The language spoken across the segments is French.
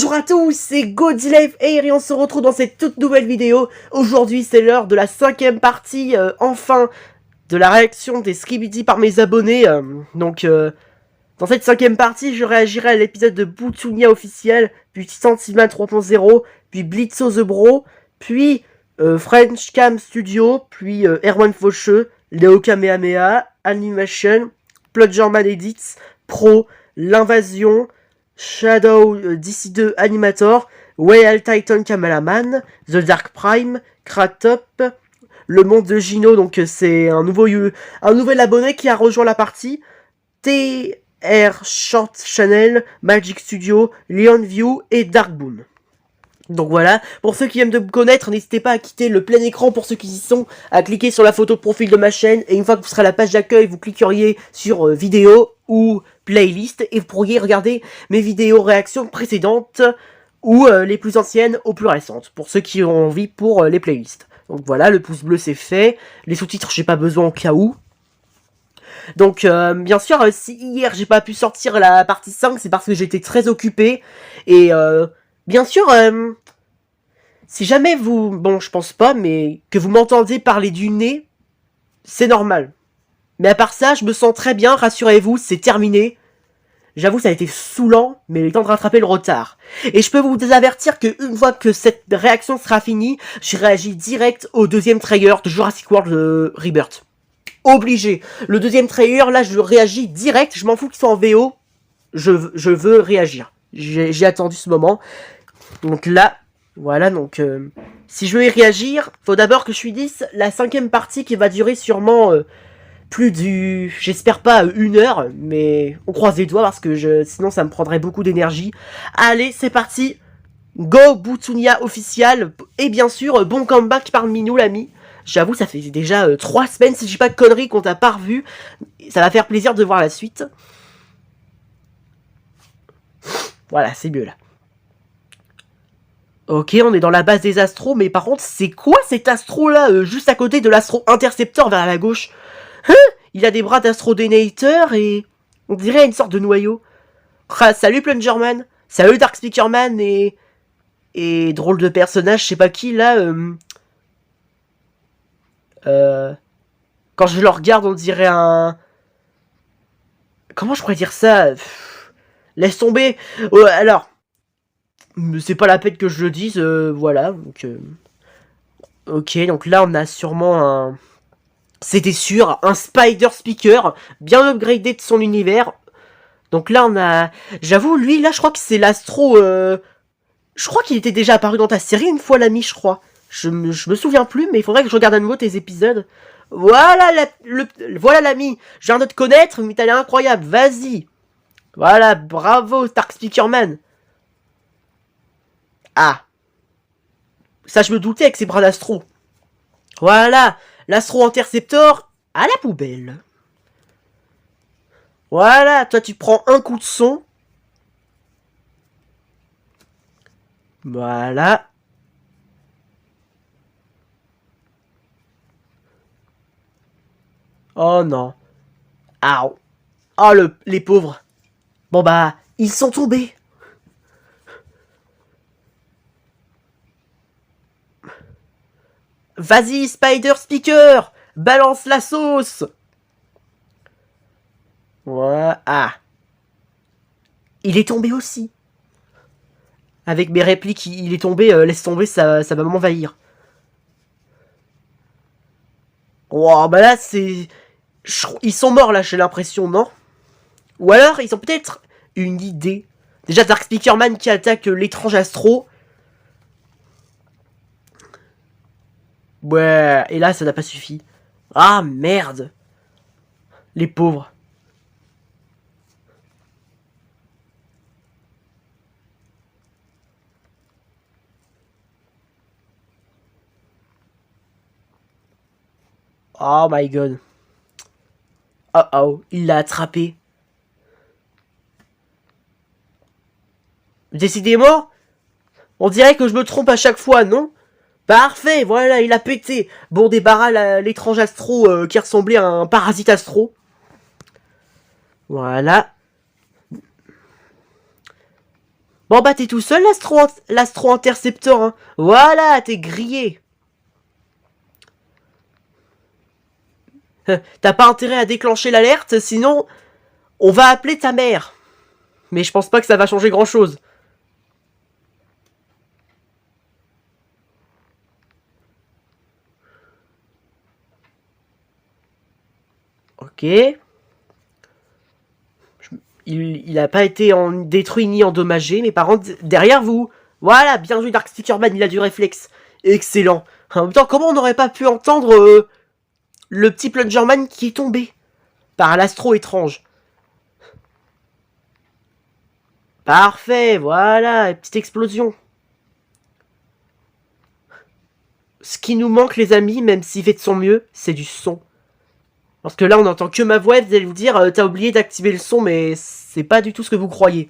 Bonjour à tous, c'est Godzilla Air et on se retrouve dans cette toute nouvelle vidéo. Aujourd'hui, c'est l'heure de la 5e partie, enfin, de la réaction des Skibidi par mes abonnés. Dans cette 5e partie, je réagirai à l'épisode de Butsunia officiel, puis Titan 3.0, puis Blitzo the Bro, puis French Cam Studio, puis Erwan Faucheux, Léo Kamehameha, Animation, Plodgerman Edits, Pro, L'Invasion, Shadow DC2 Animator, Whale Titan Cameraman, The Dark Prime, Kratop, Le Monde de Gino, donc c'est un nouvel abonné qui a rejoint la partie, TR Short Channel, Magic Studio, Leon View et Darkboon. Donc voilà, pour ceux qui aiment de me connaître, n'hésitez pas à quitter le plein écran pour ceux qui y sont, à cliquer sur la photo de profil de ma chaîne, et une fois que vous serez à la page d'accueil, vous cliqueriez sur vidéo ou playlist, et vous pourriez regarder mes vidéos réactions précédentes, ou les plus anciennes aux plus récentes, pour ceux qui ont envie pour les playlists. Donc voilà, le pouce bleu c'est fait, les sous-titres j'ai pas besoin au cas où. Donc bien sûr, si hier j'ai pas pu sortir la partie 5, c'est parce que j'étais très occupé, et bien sûr, si jamais vous... Bon, je pense pas, mais que vous m'entendez parler du nez, c'est normal. Mais à part ça, je me sens très bien, rassurez-vous, c'est terminé. J'avoue, ça a été saoulant, mais il est temps de rattraper le retard. Et je peux vous avertir qu'une fois que cette réaction sera finie, je réagis direct au deuxième trailer de Jurassic World Rebirth. Obligé. Le deuxième trailer, là, je réagis direct, je m'en fous qu'il soit en VO. Je veux réagir. J'ai attendu ce moment. Donc là... Voilà, donc si je veux y réagir, faut d'abord que je finisse la 5e partie qui va durer sûrement j'espère pas 1 heure, mais on croise les doigts parce que sinon ça me prendrait beaucoup d'énergie. Allez, c'est parti, go Butsunia official, et bien sûr, bon comeback parmi nous l'ami. J'avoue, ça fait déjà 3 semaines, si je dis pas de conneries, qu'on t'a pas revu. Ça va faire plaisir de voir la suite. Voilà, c'est mieux là. Ok, on est dans la base des astros, mais par contre, c'est quoi cet astro-là, juste à côté de l'astro Interceptor vers la gauche? Hein? Il a des bras d'astro-dénator et... on dirait une sorte de noyau. Ah, salut Plungerman, salut Dark Speakerman et... drôle de personnage, je sais pas qui, là, quand je le regarde, on dirait un... Comment je pourrais dire ça? Laisse tomber. Alors... c'est pas la peine que je le dise, voilà, donc... Ok, donc là, on a sûrement un... C'était sûr, un Spider Speaker, bien upgradé de son univers. Donc là, on a... J'avoue, lui, là, je crois que c'est l'astro... Je crois qu'il était déjà apparu dans ta série une fois, l'ami, je crois. Je me souviens plus, mais il faudrait que je regarde à nouveau tes épisodes. Voilà, voilà l'ami. Je viens de te connaître, mais t'as l'air incroyable, vas-y. Voilà, bravo, Stark Speakerman. Ah. Ça, je me doutais avec ses bras d'astro. Voilà, l'astro Interceptor à la poubelle. Voilà, toi tu prends un coup de son. Voilà. Oh non. Ah. Oh les pauvres. Bon bah, ils sont tombés. Vas-y, Spider Speaker, balance la sauce. Voilà. Ah. Il est tombé aussi. Avec mes répliques, il est tombé, laisse tomber, ça va m'envahir. Oh, bah là, c'est... Ils sont morts, là, j'ai l'impression, non? Ou alors, ils ont peut-être une idée. Déjà, Dark Speakerman qui attaque l'étrange astro. Ouais, et là, ça n'a pas suffi. Ah, merde. Les pauvres. Oh my god. Oh oh, il l'a attrapé. Décidément, on dirait que je me trompe à chaque fois, non? Parfait, voilà, il a pété. Bon, débarras l'étrange astro qui ressemblait à un parasite astro. Voilà. Bon bah t'es tout seul, l'astro-interceptor, hein. Voilà, t'es grillé. T'as pas intérêt à déclencher l'alerte, sinon on va appeler ta mère. Mais je pense pas que ça va changer grand chose. Ok. Il a pas été détruit ni endommagé, mais par contre, derrière vous. Voilà, bien joué Dark Stickerman, il a du réflexe. Excellent. En même temps, comment on n'aurait pas pu entendre le petit Plungerman qui est tombé par l'astro étrange. Parfait, voilà, petite explosion. Ce qui nous manque, les amis, même s'il fait de son mieux, c'est du son. Parce que là, on n'entend que ma voix, vous allez vous dire, t'as oublié d'activer le son, mais c'est pas du tout ce que vous croyez.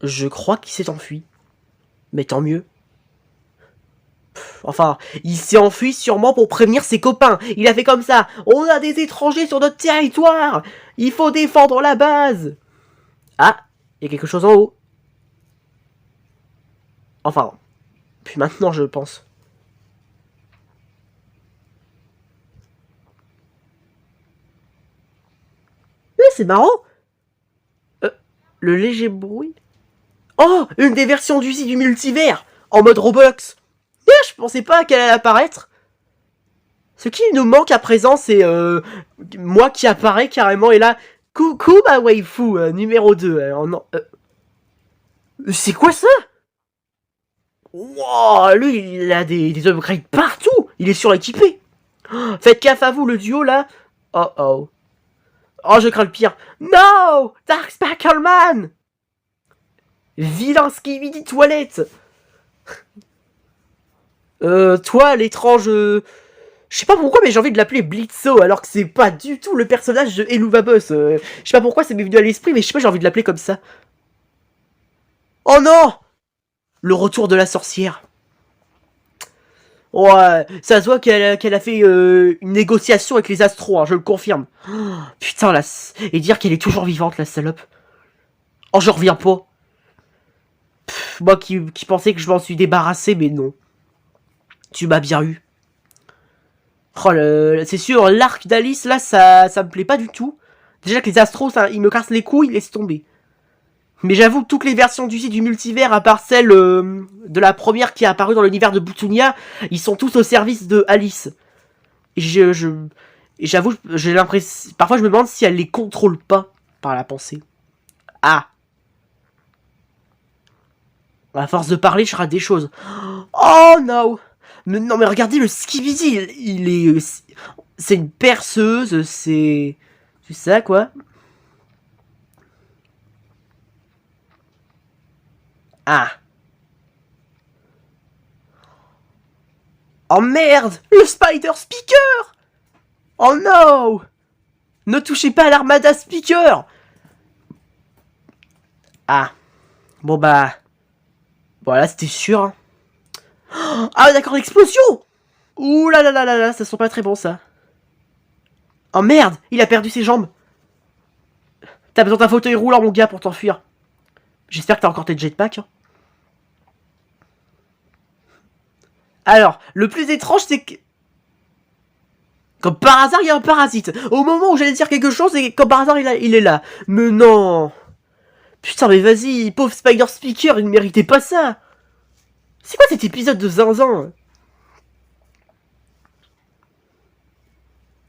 Je crois qu'il s'est enfui. Mais tant mieux. Enfin, il s'est enfui sûrement pour prévenir ses copains. Il a fait comme ça. On a des étrangers sur notre territoire. Il faut défendre la base. Ah, il y a quelque chose en haut. Enfin, puis maintenant je pense. C'est marrant. Le léger bruit. Oh, une des versions d'Uzi du multivers. En mode Roblox. Je pensais pas qu'elle allait apparaître. Ce qui nous manque à présent, c'est moi qui apparaît carrément. Et là, coucou ma waifu numéro 2. C'est quoi ça? Wow, lui, il a des upgrades partout. Il est suréquipé. Oh, faites gaffe à vous, le duo là. Oh oh. Oh, je crains le pire. No! Dark Spackelman! Vilain Skibidi Toilette! Toi, l'étrange... Je sais pas pourquoi, mais j'ai envie de l'appeler Blitzo, alors que c'est pas du tout le personnage de Eluva-Boss. Je sais pas pourquoi, ça m'est venu à l'esprit, mais je sais pas, j'ai envie de l'appeler comme ça. Oh non! Le retour de la sorcière. Ouais, ça se voit qu'elle a fait une négociation avec les astros, hein, je le confirme. Oh, putain, là... Et dire qu'elle est toujours vivante, la salope. Oh, je reviens pas. Pff, moi qui pensais que je m'en suis débarrassé, mais non. Tu m'as bien eu. Oh, c'est sûr, l'arc d'Alice, là, ça me plaît pas du tout. Déjà que les astros, ils me cassent les couilles, laisse tomber. Mais j'avoue que toutes les versions du multivers, à part celle de la première qui est apparue dans l'univers de Butunia, ils sont tous au service de Alice. Et j'avoue, j'ai l'impression... Parfois, je me demande si elle les contrôle pas par la pensée. Ah. À force de parler, je rate des choses. Oh non! Mais non, mais regardez le Skibidi, il est... C'est une perceuse, c'est ça, quoi. Ah. Oh merde! Le Spider Speaker! Oh non! Ne touchez pas à l'Armada Speaker! Ah. Bon bah... Voilà, c'était sûr. Hein. Ah d'accord, l'explosion! Ouh là là là là là, ça sent pas très bon ça. Oh merde, il a perdu ses jambes. T'as besoin d'un fauteuil roulant mon gars pour t'enfuir. J'espère que t'as encore tes jetpacks. Hein. Alors, le plus étrange c'est que... Comme par hasard, il y a un parasite. Au moment où j'allais dire quelque chose, et comme par hasard, il est là. Mais non. Putain, mais vas-y, pauvre Spider Speaker, il ne méritait pas ça. C'est quoi cet épisode de zinzin?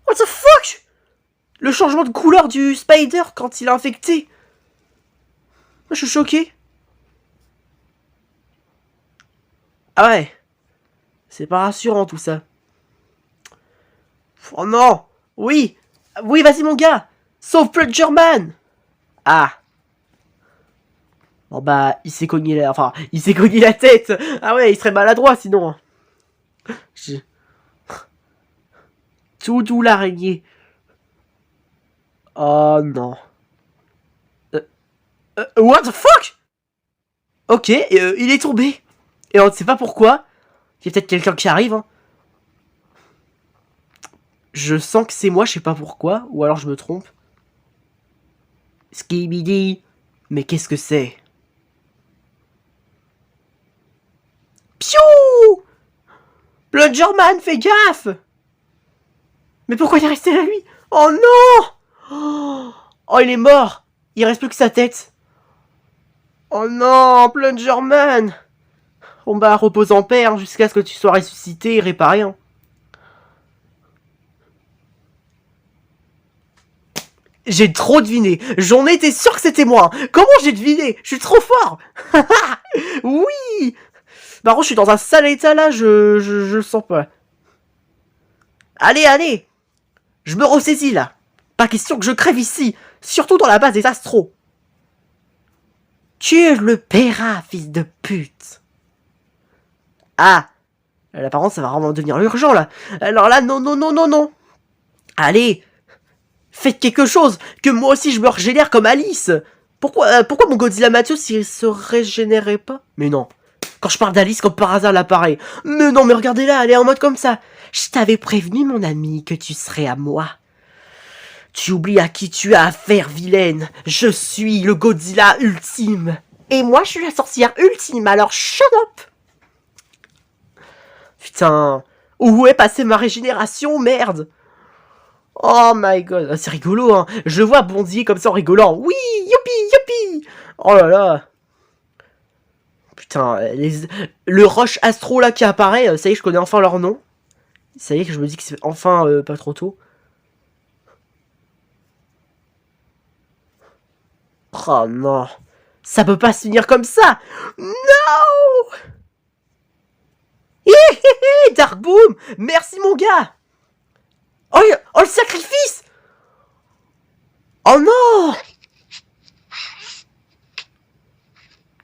What the fuck? Le changement de couleur du Spider quand il est infecté. Moi, je suis choqué. Ah ouais. C'est pas rassurant tout ça. Oh non. Oui. Oui, vas-y mon gars. Sauve Plungerman. Ah. Bon bah, il s'est cogné la... Enfin, il s'est cogné la tête. Ah ouais, il serait maladroit sinon. Tout doux l'araignée. Oh non. What the fuck? Ok, il est tombé. Et on ne sait pas pourquoi. Il y a peut-être quelqu'un qui arrive. Hein. Je sens que c'est moi, je sais pas pourquoi. Ou alors je me trompe. Skibidi. Mais qu'est-ce que c'est? Piou! Bludgerman, fais gaffe! Mais pourquoi il est resté là, lui? Oh non! Oh, il est mort! Il reste plus que sa tête. Oh non, Bludgerman! On va repose en paix hein, jusqu'à ce que tu sois ressuscité et réparé. Hein. J'ai trop deviné. J'en étais sûr que c'était moi. Comment j'ai deviné? Je suis trop fort. Oui. Par contre, je suis dans un sale état là. Je le sens pas. Allez, allez. Je me ressaisis là. Pas question que je crève ici. Surtout dans la base des astros. Tu le paieras, fils de pute. Ah. Là, par contre, ça va vraiment devenir urgent là. Alors là, non, non, non, non, non. Allez. Faites quelque chose, que moi aussi je me régénère comme Alice. Pourquoi mon Godzilla Mathieu s'il se régénérait pas? Mais non. Quand je parle d'Alice, comme par hasard, l'appareil. Mais non, mais regardez-la, elle est en mode comme ça. Je t'avais prévenu, mon ami, que tu serais à moi. Tu oublies à qui tu as affaire, vilaine. Je suis le Godzilla ultime. Et moi, je suis la sorcière ultime, alors shut up. Putain. Où est passée ma régénération, merde? Oh my god, c'est rigolo, hein. Je le vois bondir comme ça en rigolant. Oui, youpi, youpi. Oh là là. Putain, le Roche Astro là qui apparaît, ça y est, je connais enfin leur nom. Ça y est, que je me dis que c'est enfin pas trop tôt. Oh non. Ça peut pas se finir comme ça. Non. Dark Boom. Merci mon gars. Oh, oh le sacrifice. Oh non.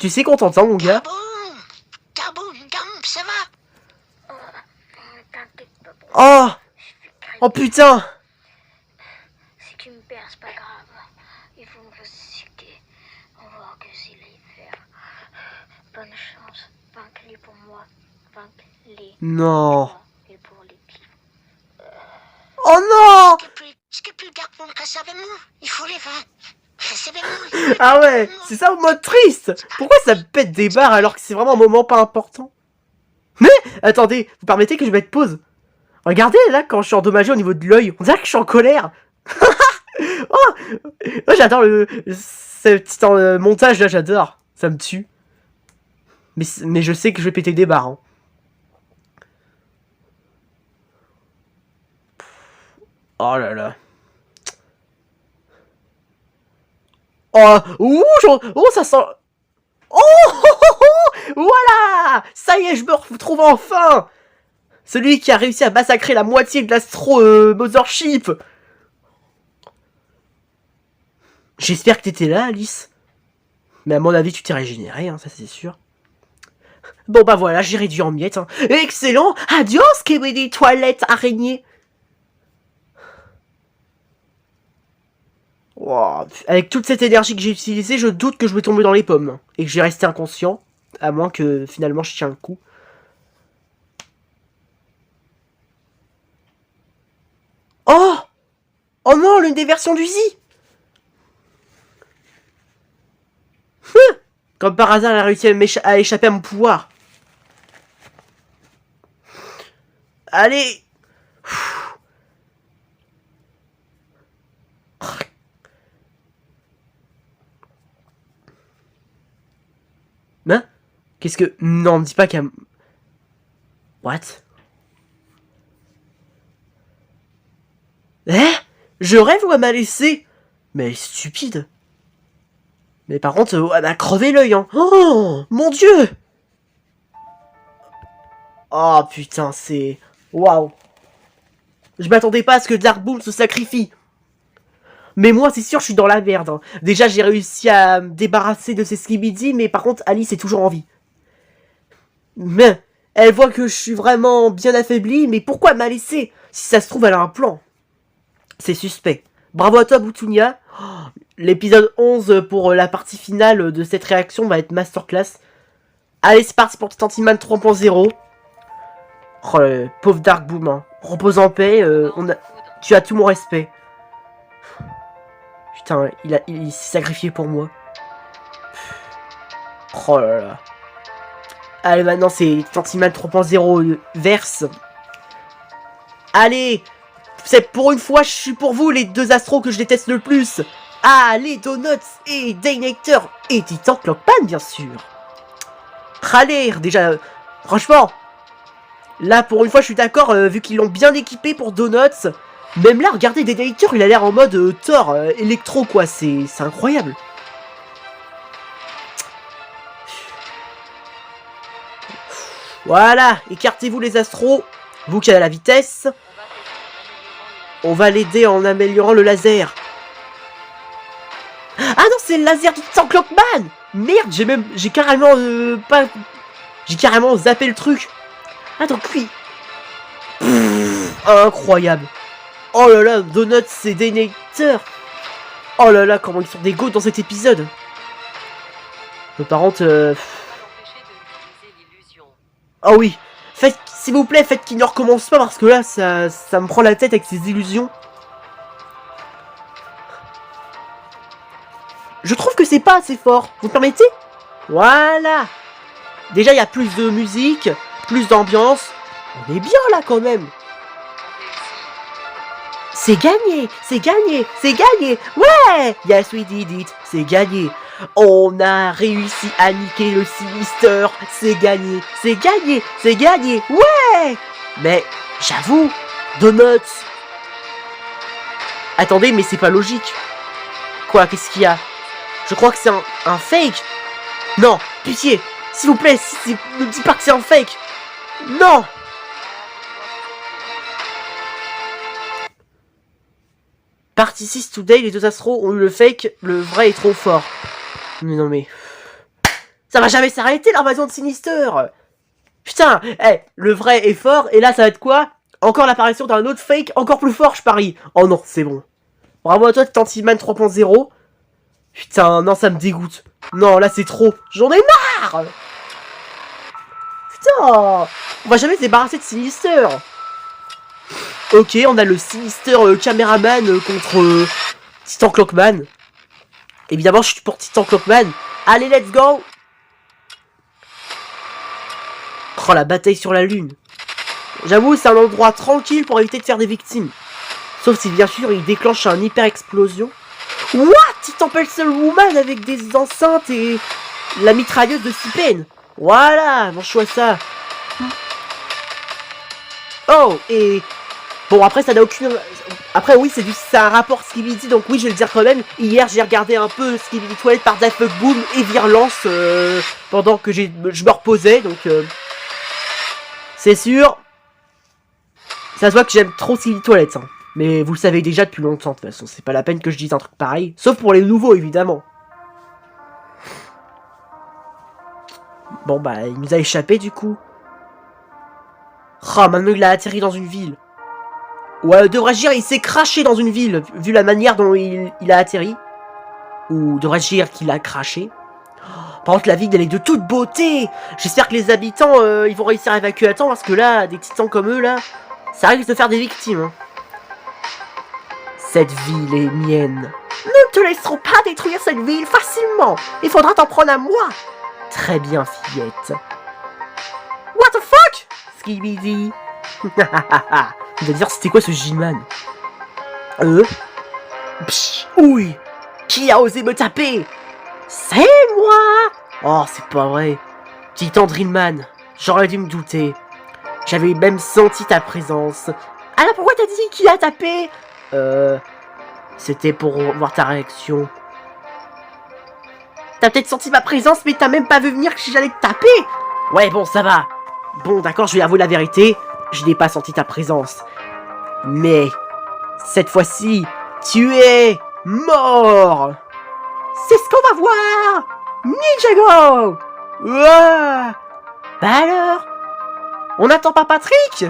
Tu sais qu'on t'entend, mon gars? Ça va? Oh! Oh putain! Si tu me perds, c'est pas grave. Il faut me ressusciter. On va voir que c'est l'hiver. Bonne chance. Vaincre-les pour moi. Vaincre-les. Non! Et pour les petits. Oh non! Est-ce que plus Dark Moon reste avec nous? Il faut les vaincre. Ah ouais, c'est ça en mode triste. Pourquoi ça me pète des barres alors que c'est vraiment un moment pas important? Mais, attendez, vous permettez que je mette pause? Regardez là quand je suis endommagé au niveau de l'œil, on dirait que je suis en colère. Oh, oh j'adore ce petit montage là, j'adore. Ça me tue. Mais je sais que je vais péter des barres. Hein. Oh là là. Oh, ouh, oh, ça sent... Oh, oh, oh, oh, voilà. Ça y est, je me retrouve enfin. Celui qui a réussi à massacrer la moitié de l'Astro Mothership. J'espère que t'étais là, Alice. Mais à mon avis, tu t'es régénéré, hein, ça c'est sûr. Bon bah voilà, j'ai réduit en miettes. Hein. Excellent. Adios, Skibidi toilette araignée. Wow. Avec toute cette énergie que j'ai utilisée, je doute que je vais tomber dans les pommes. Et que je vais rester inconscient. À moins que finalement je tiens le coup. Oh! Oh non, l'une des versions d'Uzi! Comme par hasard, elle a réussi à échapper à mon pouvoir. Allez! Hein? Qu'est-ce que... Non, me dis pas qu'elle... What? Eh? Je rêve ou elle m'a laissé? Mais elle est stupide. Mais par contre, elle m'a crevé l'œil, hein. Oh, mon Dieu! Oh, putain, c'est... Waouh. Je m'attendais pas à ce que Dark Boom se sacrifie. Mais moi, c'est sûr, je suis dans la merde. Hein. Déjà, j'ai réussi à me débarrasser de ces Skibidi, mais par contre, Alice est toujours en vie. Mais, elle voit que je suis vraiment bien affaibli, mais pourquoi elle m'a laissé? Si ça se trouve, elle a un plan. C'est suspect. Bravo à toi, Boutunia. Oh, l'épisode 11 pour la partie finale de cette réaction va être masterclass. Allez, c'est parti pour Titantiman 3.0. Oh, le pauvre Dark Boom. Hein. Repose en paix. Tu as tout mon respect. Putain, il s'est sacrifié pour moi. Oh là là. Allez, maintenant, c'est Tantiman 3.0 verse. Allez, c'est pour une fois, je suis pour vous, les deux astros que je déteste le plus. Allez, Donuts et Daynator et Titan Clockman, bien sûr. Allez, déjà, franchement, là, pour une fois, je suis d'accord, vu qu'ils l'ont bien équipé pour Donuts. Même là, regardez, Daynator, il a l'air en mode Thor, électro, quoi, c'est incroyable. Voilà, écartez-vous les astros, vous qui avez la vitesse. On va l'aider en améliorant le laser. Ah non, c'est le laser du Titan Clockman. Merde, j'ai carrément j'ai carrément zappé le truc. Ah donc oui. Incroyable. Oh là là, Donuts et Daynator. Oh là là, comment ils sont des goats dans cet épisode. Mais par contre, oh oui, faites, s'il vous plaît, faites qu'il ne recommence pas parce que là, ça me prend la tête avec ces illusions. Je trouve que c'est pas assez fort. Vous me permettez? Voilà. Déjà, il y a plus de musique, plus d'ambiance. On est bien là quand même. C'est gagné, c'est gagné, c'est gagné. Ouais. Yes, we did it. C'est gagné. On a réussi à niquer le Sinister. C'est gagné, c'est gagné, c'est gagné. Ouais. Mais j'avoue, Donuts. Attendez, mais c'est pas logique. Quoi, qu'est-ce qu'il y a? Je crois que c'est un fake. Non, pitié, s'il vous plaît, ne me dis pas que c'est un fake. Non. Partie 6 today, les deux astros ont eu le fake, le vrai est trop fort. Mais non mais... Ça va jamais s'arrêter l'invasion de Sinister. Putain, le vrai est fort, et là ça va être quoi? Encore l'apparition d'un autre fake, encore plus fort je parie. Oh non, c'est bon. Bravo à toi, Tantiman 3.0. Putain, non, ça me dégoûte. Non, là, c'est trop. J'en ai marre. Putain, on va jamais se débarrasser de Sinister. Ok, on a le Sinister caméraman contre Titan Clockman. Évidemment, je suis pour Titan Clockman. Allez, let's go. Oh, la bataille sur la lune. J'avoue, c'est un endroit tranquille pour éviter de faire des victimes. Sauf si, bien sûr, il déclenche un hyper-explosion. What? Titan Pencil Woman avec des enceintes et la mitrailleuse de Sipen. Voilà, mon choix ça. Oh, et... Bon, après, ça n'a aucune... Après, oui, c'est un rapport Skibidi, donc oui, je vais le dire quand même. Hier, j'ai regardé un peu Skibidi Toilette par Daft Punk Boom et Virlance pendant que je me reposais, donc... c'est sûr. Ça se voit que j'aime trop Skibidi Toilette, hein. Mais vous le savez déjà depuis longtemps, de toute façon. C'est pas la peine que je dise un truc pareil. Sauf pour les nouveaux, évidemment. Bon, bah, il nous a échappé, du coup. Ah, maintenant, il a atterri dans une ville. Ouais, devrais-je dire, il s'est craché dans une ville, vu la manière dont il a atterri. Ou devrais-je dire qu'il a craché. Par contre, la ville, elle est de toute beauté. J'espère que les habitants, ils vont réussir à évacuer à temps, parce que là, des titans comme eux, là, ça risque de faire des victimes, hein. Cette ville est mienne. Nous ne te laisserons pas détruire cette ville facilement. Il faudra t'en prendre à moi. Très bien, fillette. What the fuck? Skibidi. Il va dire c'était quoi ce G-Man? Psh, oui. Qui a osé me taper? C'est moi. Oh, c'est pas vrai. Titan Drillman, j'aurais dû me douter. J'avais même senti ta présence. Alors pourquoi t'as dit qui a tapé? C'était pour voir ta réaction. T'as peut-être senti ma présence, mais t'as même pas vu venir que j'allais te taper. Ouais, bon, ça va. Bon, d'accord, je vais avouer la vérité. Je n'ai pas senti ta présence. Mais, cette fois-ci, tu es mort. C'est ce qu'on va voir. Ninjago. Ouah. Bah alors, on n'attend pas Patrick?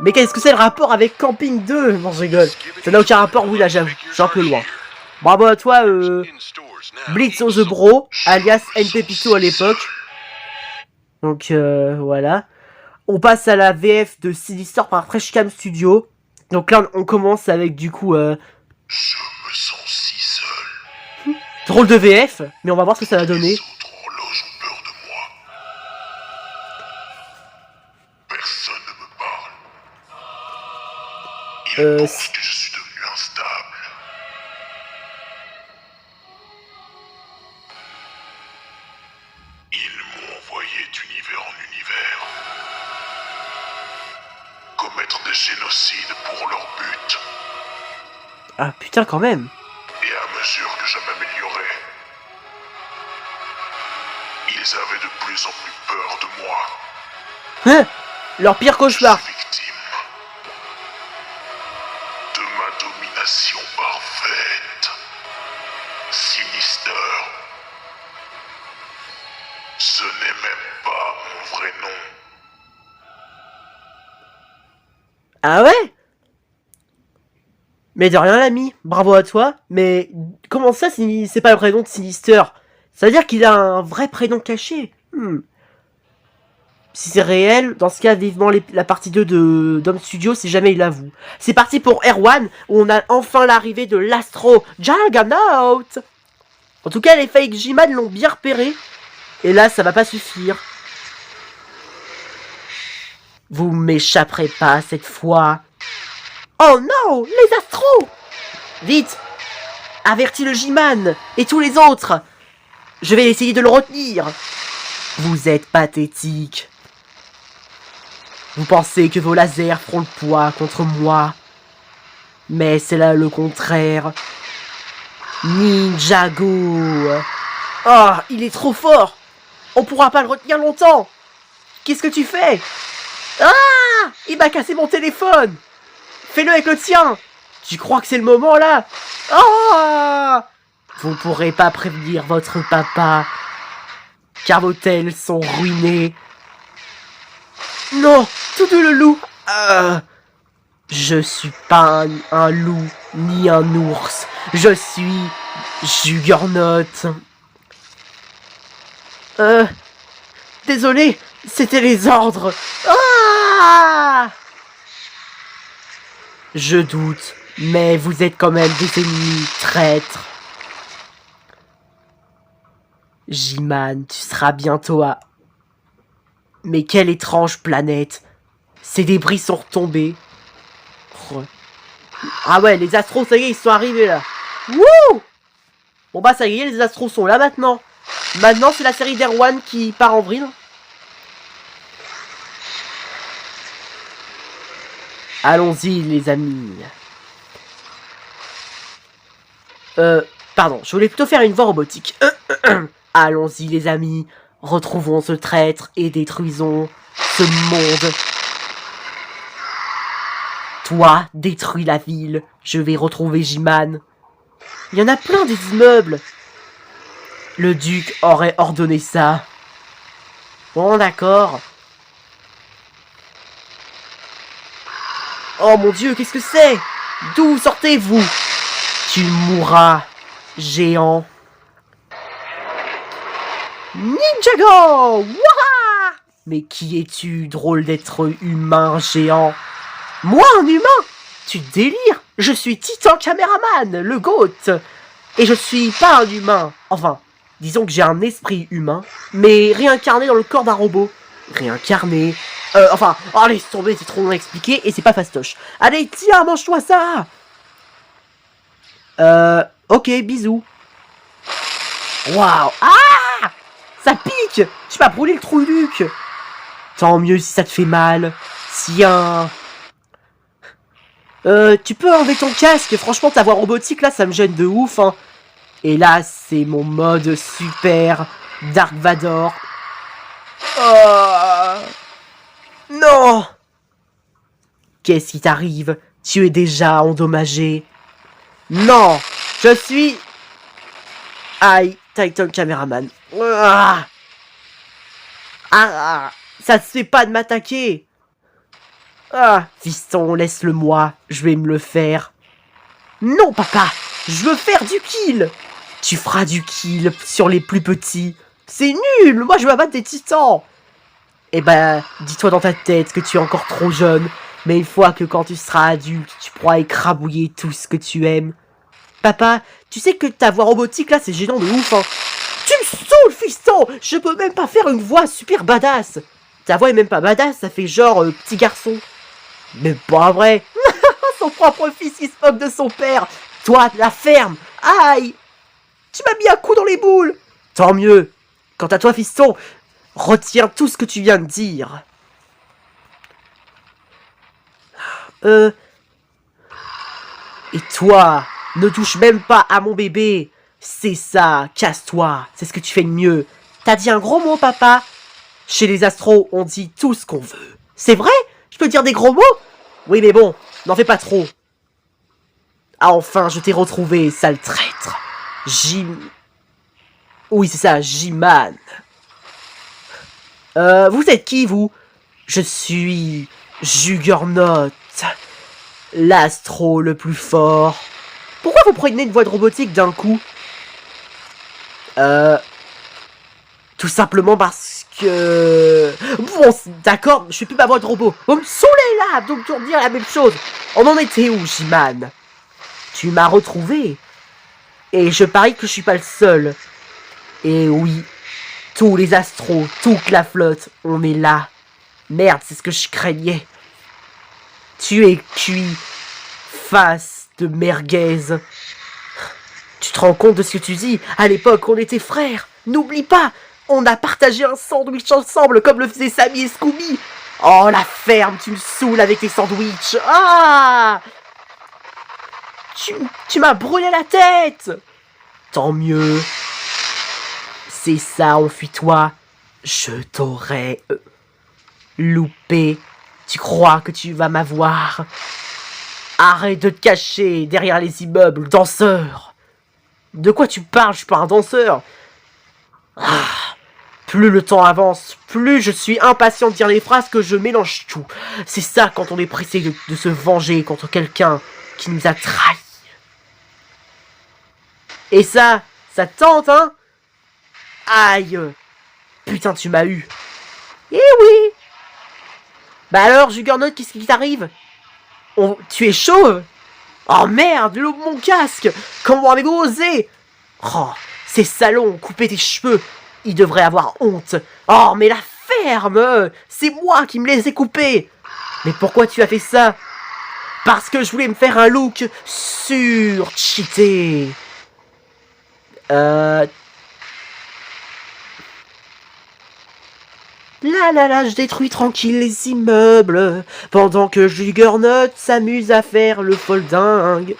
Mais qu'est-ce que c'est le rapport avec Camping 2? Non, je rigole. Ça n'a aucun rapport, oui, là, j'avoue. Je suis un peu loin. Bravo à toi, Blitzo the Bro, alias NP à l'époque. Donc, voilà. On passe à la VF de Sinister par Freshcam Studio. Donc là, on commence avec, du coup, Je me sens si seul. Drôle de VF, mais on va voir ce que ça va donner. Les autres horloges ont peur de moi. Personne ne me parle. Ils pensent que je suis devenu instable. Ils m'ont envoyé d'univers en univers. Commettre des génocides pour leur but. Ah putain quand même. Et à mesure que je m'améliorais, ils avaient de plus en plus peur de moi. Hein, leur pire cauchemar. Je suis victime de ma domination parfaite. Sinister. Ce n'est même pas mon vrai nom. Ah ouais? Mais de rien l'ami, bravo à toi, mais comment ça c'est pas le prénom de Sinister? Ça veut dire qu'il a un vrai prénom caché. Si c'est réel, dans ce cas, vivement la partie 2 de Dom Studio si jamais il l'avoue. C'est parti pour R1, où on a enfin l'arrivée de l'Astro Juggernaut. En tout cas, les fakes J-Man l'ont bien repéré. Et là, ça va pas suffire. Vous m'échapperez pas cette fois. Oh non, les Astros! Vite! Avertis le J-Man et tous les autres. Je vais essayer de le retenir. Vous êtes pathétique. Vous pensez que vos lasers feront le poids contre moi. Mais c'est là le contraire. Ninjago. Oh, il est trop fort. On pourra pas le retenir longtemps. Qu'est-ce que tu fais? Ah! Il m'a cassé mon téléphone. Fais-le avec le tien. Tu crois que c'est le moment là? Ah! Vous pourrez pas prévenir votre papa. Car vos tels sont ruinés. Non, tout de le loup. Je suis pas un loup ni un ours. Je suis Juggernaut. Désolé, c'était les ordres. Ah! Je doute, mais vous êtes quand même des ennemis traîtres. J-Man, tu seras bientôt à... Mais quelle étrange planète. Ces débris sont retombés. Ah ouais, les astros, ça y est, ils sont arrivés là. Wouh! Bon bah ça y est, les astros sont là maintenant. Maintenant, c'est la série d'Erwan qui part en vrille. Allons-y, les amis. Pardon, je voulais plutôt faire une voix robotique. Allons-y, les amis. Retrouvons ce traître et détruisons ce monde. Toi, détruis la ville. Je vais retrouver J-Man. Il y en a plein des immeubles. Le duc aurait ordonné ça. Bon, d'accord. Oh mon dieu, qu'est-ce que c'est? D'où sortez-vous? Tu mourras, géant. Ninjago! Wouah! Mais qui es-tu, drôle d'être humain géant? Moi, un humain? Tu délires? Je suis Titan Caméraman, le GOAT. Et je suis pas un humain. Enfin, disons que j'ai un esprit humain, mais réincarné dans le corps d'un robot. Réincarné... enfin, oh, laisse tomber, c'est trop long à expliquer et c'est pas fastoche. Allez, tiens, mange-toi ça! Ok, bisous. Waouh! Ah! Ça pique! Tu m'as brûlé le trou du duc! Tant mieux si ça te fait mal. Tiens. Tu peux enlever ton casque? Franchement, ta voix robotique, là, ça me gêne de ouf, hein. Et là, c'est mon mode super Dark Vador. Oh. Non! Qu'est-ce qui t'arrive? Tu es déjà endommagé. Non! Je suis... Aïe, Titan Cameraman. Ah! Ah! Ça se fait pas de m'attaquer! Ah! Fiston, laisse-le moi. Je vais me le faire. Non, papa! Je veux faire du kill! Tu feras du kill sur les plus petits. C'est nul! Moi, je veux abattre des titans! Eh ben, dis-toi dans ta tête que tu es encore trop jeune. Mais une fois que quand tu seras adulte, tu pourras écrabouiller tout ce que tu aimes. Papa, Tu sais que ta voix robotique, là, c'est gênant de ouf, hein. Tu me saoules, fiston! Je peux même pas faire une voix super badass. Ta voix est même pas badass, ça fait genre petit garçon. Mais pas vrai. Son propre fils qui se moque de son père. Toi, la ferme. Aïe! Tu m'as mis un coup dans les boules. Tant mieux. Quant à toi, fiston, retiens tout ce que tu viens de dire. Et toi, ne touche même pas à mon bébé. C'est ça, casse-toi. C'est ce que tu fais de mieux. T'as dit un gros mot, papa? Chez les astros, on dit tout ce qu'on veut. C'est vrai? Je peux dire des gros mots? Oui, mais bon, n'en fais pas trop. Ah, enfin, je t'ai retrouvé, sale traître. Oui, c'est ça, J-Man. Vous êtes qui, vous? Je suis Juggernaut, l'astro le plus fort. Pourquoi vous prenez une voix de robotique d'un coup? Tout simplement parce que... Bon, d'accord, je fais plus ma voix de robot. Vous me saoulez là, donc pour dire la même chose. On en était où, J-Man? Tu m'as retrouvé. Et je parie que je suis pas le seul. Et oui, tous les astros, toute la flotte, on est là. Merde, c'est ce que je craignais. Tu es cuit, face de merguez. Tu te rends compte de ce que tu dis? À l'époque, on était frères. N'oublie pas, on a partagé un sandwich ensemble, comme le faisaient Sammy et Scooby. Oh, la ferme, tu me saoules avec tes sandwichs. Ah! Tu m'as brûlé la tête. Tant mieux. C'est ça, enfuis-toi. Je t'aurais loupé. Tu crois que tu vas m'avoir? Arrête de te cacher derrière les immeubles, danseur. De quoi tu parles? Je suis pas un danseur. Ah, plus le temps avance, plus je suis impatient de dire les phrases que je mélange tout. C'est ça quand on est pressé de se venger contre quelqu'un qui nous a trahis. Et ça tente, hein? Aïe! Putain, tu m'as eu. Eh oui! Bah alors, Juggernaut, qu'est-ce qui t'arrive? Tu es chaud? Oh merde, l'eau de mon casque! Comment avez-vous osé? Oh, ces salauds ont coupé tes cheveux. Ils devraient avoir honte. Oh, mais la ferme! C'est moi qui me les ai coupés! Mais pourquoi tu as fait ça? Parce que je voulais me faire un look sur-cheaté. Là, je détruis tranquille les immeubles, pendant que Juggernaut s'amuse à faire le foldingue.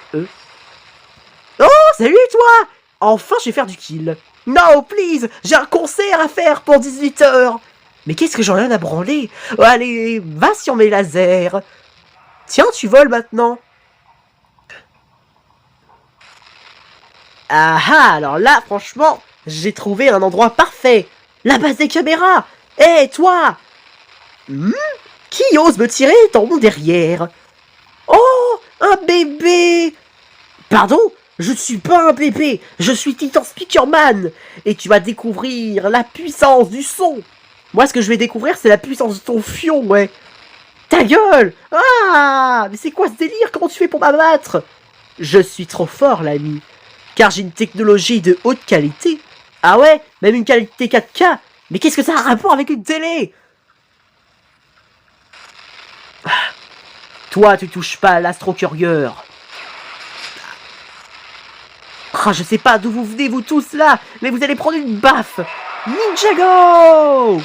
Oh, salut toi! Enfin, je vais faire du kill. No, please, j'ai un concert à faire pour 18 h. Mais qu'est-ce que j'en ai à branler? Allez, va sur mes lasers. Tiens, tu voles maintenant. Ah, alors là, franchement, j'ai trouvé un endroit parfait. La base des caméras. Hé, toi! Qui ose me tirer dans mon derrière? Oh, un bébé! Pardon? Je suis pas un bébé, je suis Titan Speakerman! Et tu vas découvrir la puissance du son! Moi, ce que je vais découvrir, c'est la puissance de ton fion, ouais! Ta gueule! Ah! Mais c'est quoi ce délire? Comment tu fais pour m'abattre? Je suis trop fort, l'ami. Car j'ai une technologie de haute qualité. Ah ouais? Même une qualité 4K? Mais qu'est-ce que ça a un rapport avec une télé? Toi, tu touches pas à l'astro-courier. Ah, je sais pas d'où vous venez, vous tous, là, mais vous allez prendre une baffe. Ninjago!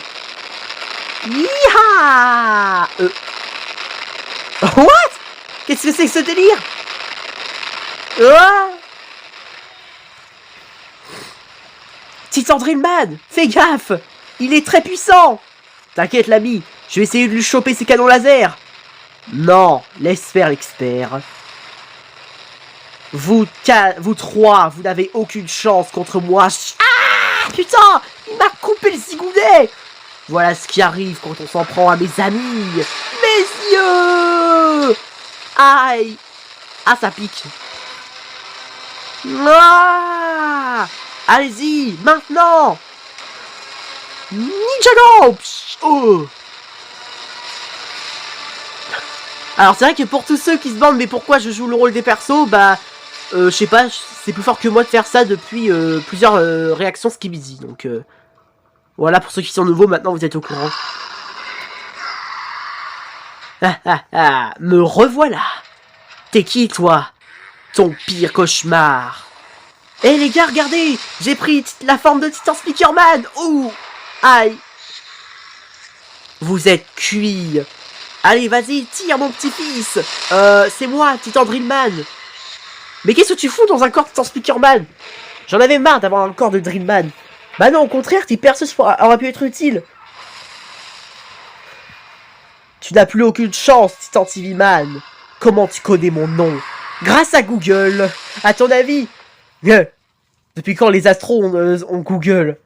Yeeha! What? Qu'est-ce que c'est que ce délire? Ah! Titan Drillman, fais gaffe! Il est très puissant! T'inquiète, l'ami, je vais essayer de lui choper ses canons laser. Non, laisse faire l'expert. Vous trois, vous n'avez aucune chance contre moi. Ah! Putain! Il m'a coupé le zigounet! Voilà ce qui arrive quand on s'en prend à mes amis. Mes yeux! Aïe! Ah, ça pique. Ah! Allez-y, maintenant! Ninjago! Oh! Alors c'est vrai que pour tous ceux qui se demandent mais pourquoi je joue le rôle des persos, bah je sais pas, c'est plus fort que moi de faire ça depuis plusieurs réactions Skibidi. Donc voilà, pour ceux qui sont nouveaux, maintenant vous êtes au courant. Ah ah ah, me revoilà. T'es qui toi? Ton pire cauchemar. Eh les gars, regardez, j'ai pris la forme de Titan Speakerman. Ouh, aïe. Vous êtes cuit. Allez, vas-y, tire mon petit-fils. C'est moi, Titan Drillman. Mais qu'est-ce que tu fous dans un corps de Titan Speakerman? J'en avais marre d'avoir un corps de Drillman. Bah non, au contraire, tes perces auraient pu être utiles. Tu n'as plus aucune chance, Titan TV Man. Comment tu connais mon nom? Grâce à Google. À ton avis? Depuis quand les astros ont Google?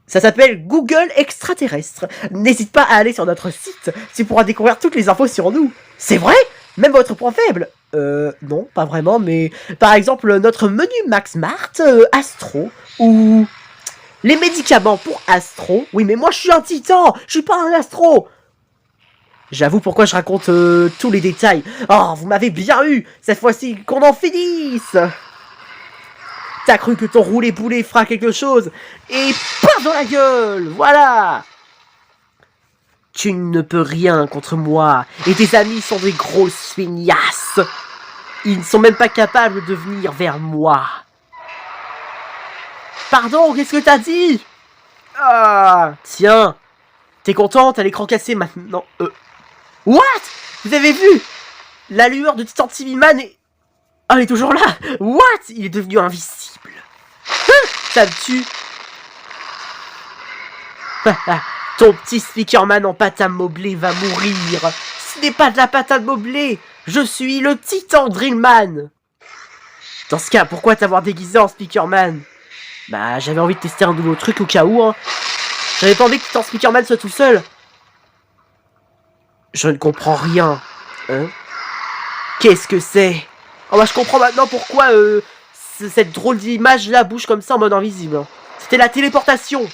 Ça s'appelle Google extraterrestre. N'hésite pas à aller sur notre site. Tu pourras découvrir toutes les infos sur nous. C'est vrai? Même votre point faible? Non, pas vraiment, mais... Par exemple, notre menu Max Mart, Astro, ou... Les médicaments pour Astro. Oui, mais moi, je suis un titan. Je suis pas un astro. J'avoue pourquoi je raconte tous les détails. Oh, vous m'avez bien eu. Cette fois-ci, qu'on en finisse. T'as cru que ton roulé-boulet fera quelque chose? Et paf dans la gueule. Voilà. Tu ne peux rien contre moi. Et tes amis sont des grosses feignasses. Ils ne sont même pas capables de venir vers moi. Pardon, qu'est-ce que t'as dit? Ah, tiens. T'es contente? À l'écran cassé maintenant. What? Vous avez vu? La lueur de Titan TV Man est... Oh, il est toujours là. What? Il est devenu invisible. Ça me tue. Ton petit Speakerman en pâte à modeler va mourir. Ce n'est pas de la pâte à modeler. Je suis le Titan Drillman. Dans ce cas, pourquoi t'avoir déguisé en Speakerman? Bah, j'avais envie de tester un nouveau truc au cas où, hein. J'avais pas envie que Titan Speakerman soit tout seul. Je ne comprends rien. Hein? Qu'est-ce que c'est? Oh bah je comprends maintenant pourquoi cette drôle d'image là bouge comme ça en mode invisible. C'était la téléportation.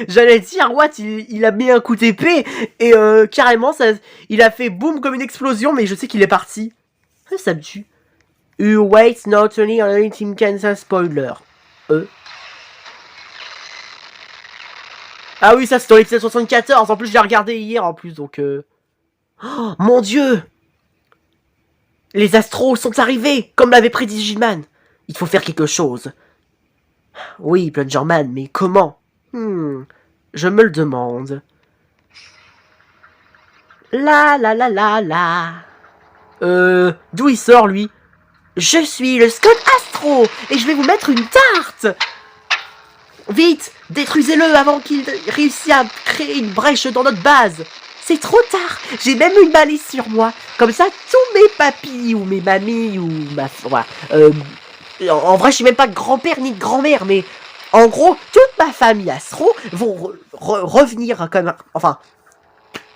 J'allais dire, what, il a mis un coup d'épée et carrément ça, il a fait boum comme une explosion, mais je sais qu'il est parti. Ça me tue. Wait, not only on Team Kansas spoiler. Ah oui, ça c'est dans l'épisode 74. En plus, je l'ai regardé hier en plus, donc... Oh, mon Dieu! Les astros sont arrivés, comme l'avait prédit J-Man. Il faut faire quelque chose. Oui, Plungerman, mais comment? Je me le demande. La la la la la. D'où il sort, lui? Je suis le Scott Astro, et je vais vous mettre une tarte! Vite, détruisez-le avant qu'il réussisse à créer une brèche dans notre base. C'est trop tard, j'ai même une balise sur moi. Comme ça, tous mes papis ou mes mamies ou ma... Voilà, en vrai, je suis même pas grand-père ni grand-mère, mais en gros, toute ma famille Astro vont revenir comme... Enfin,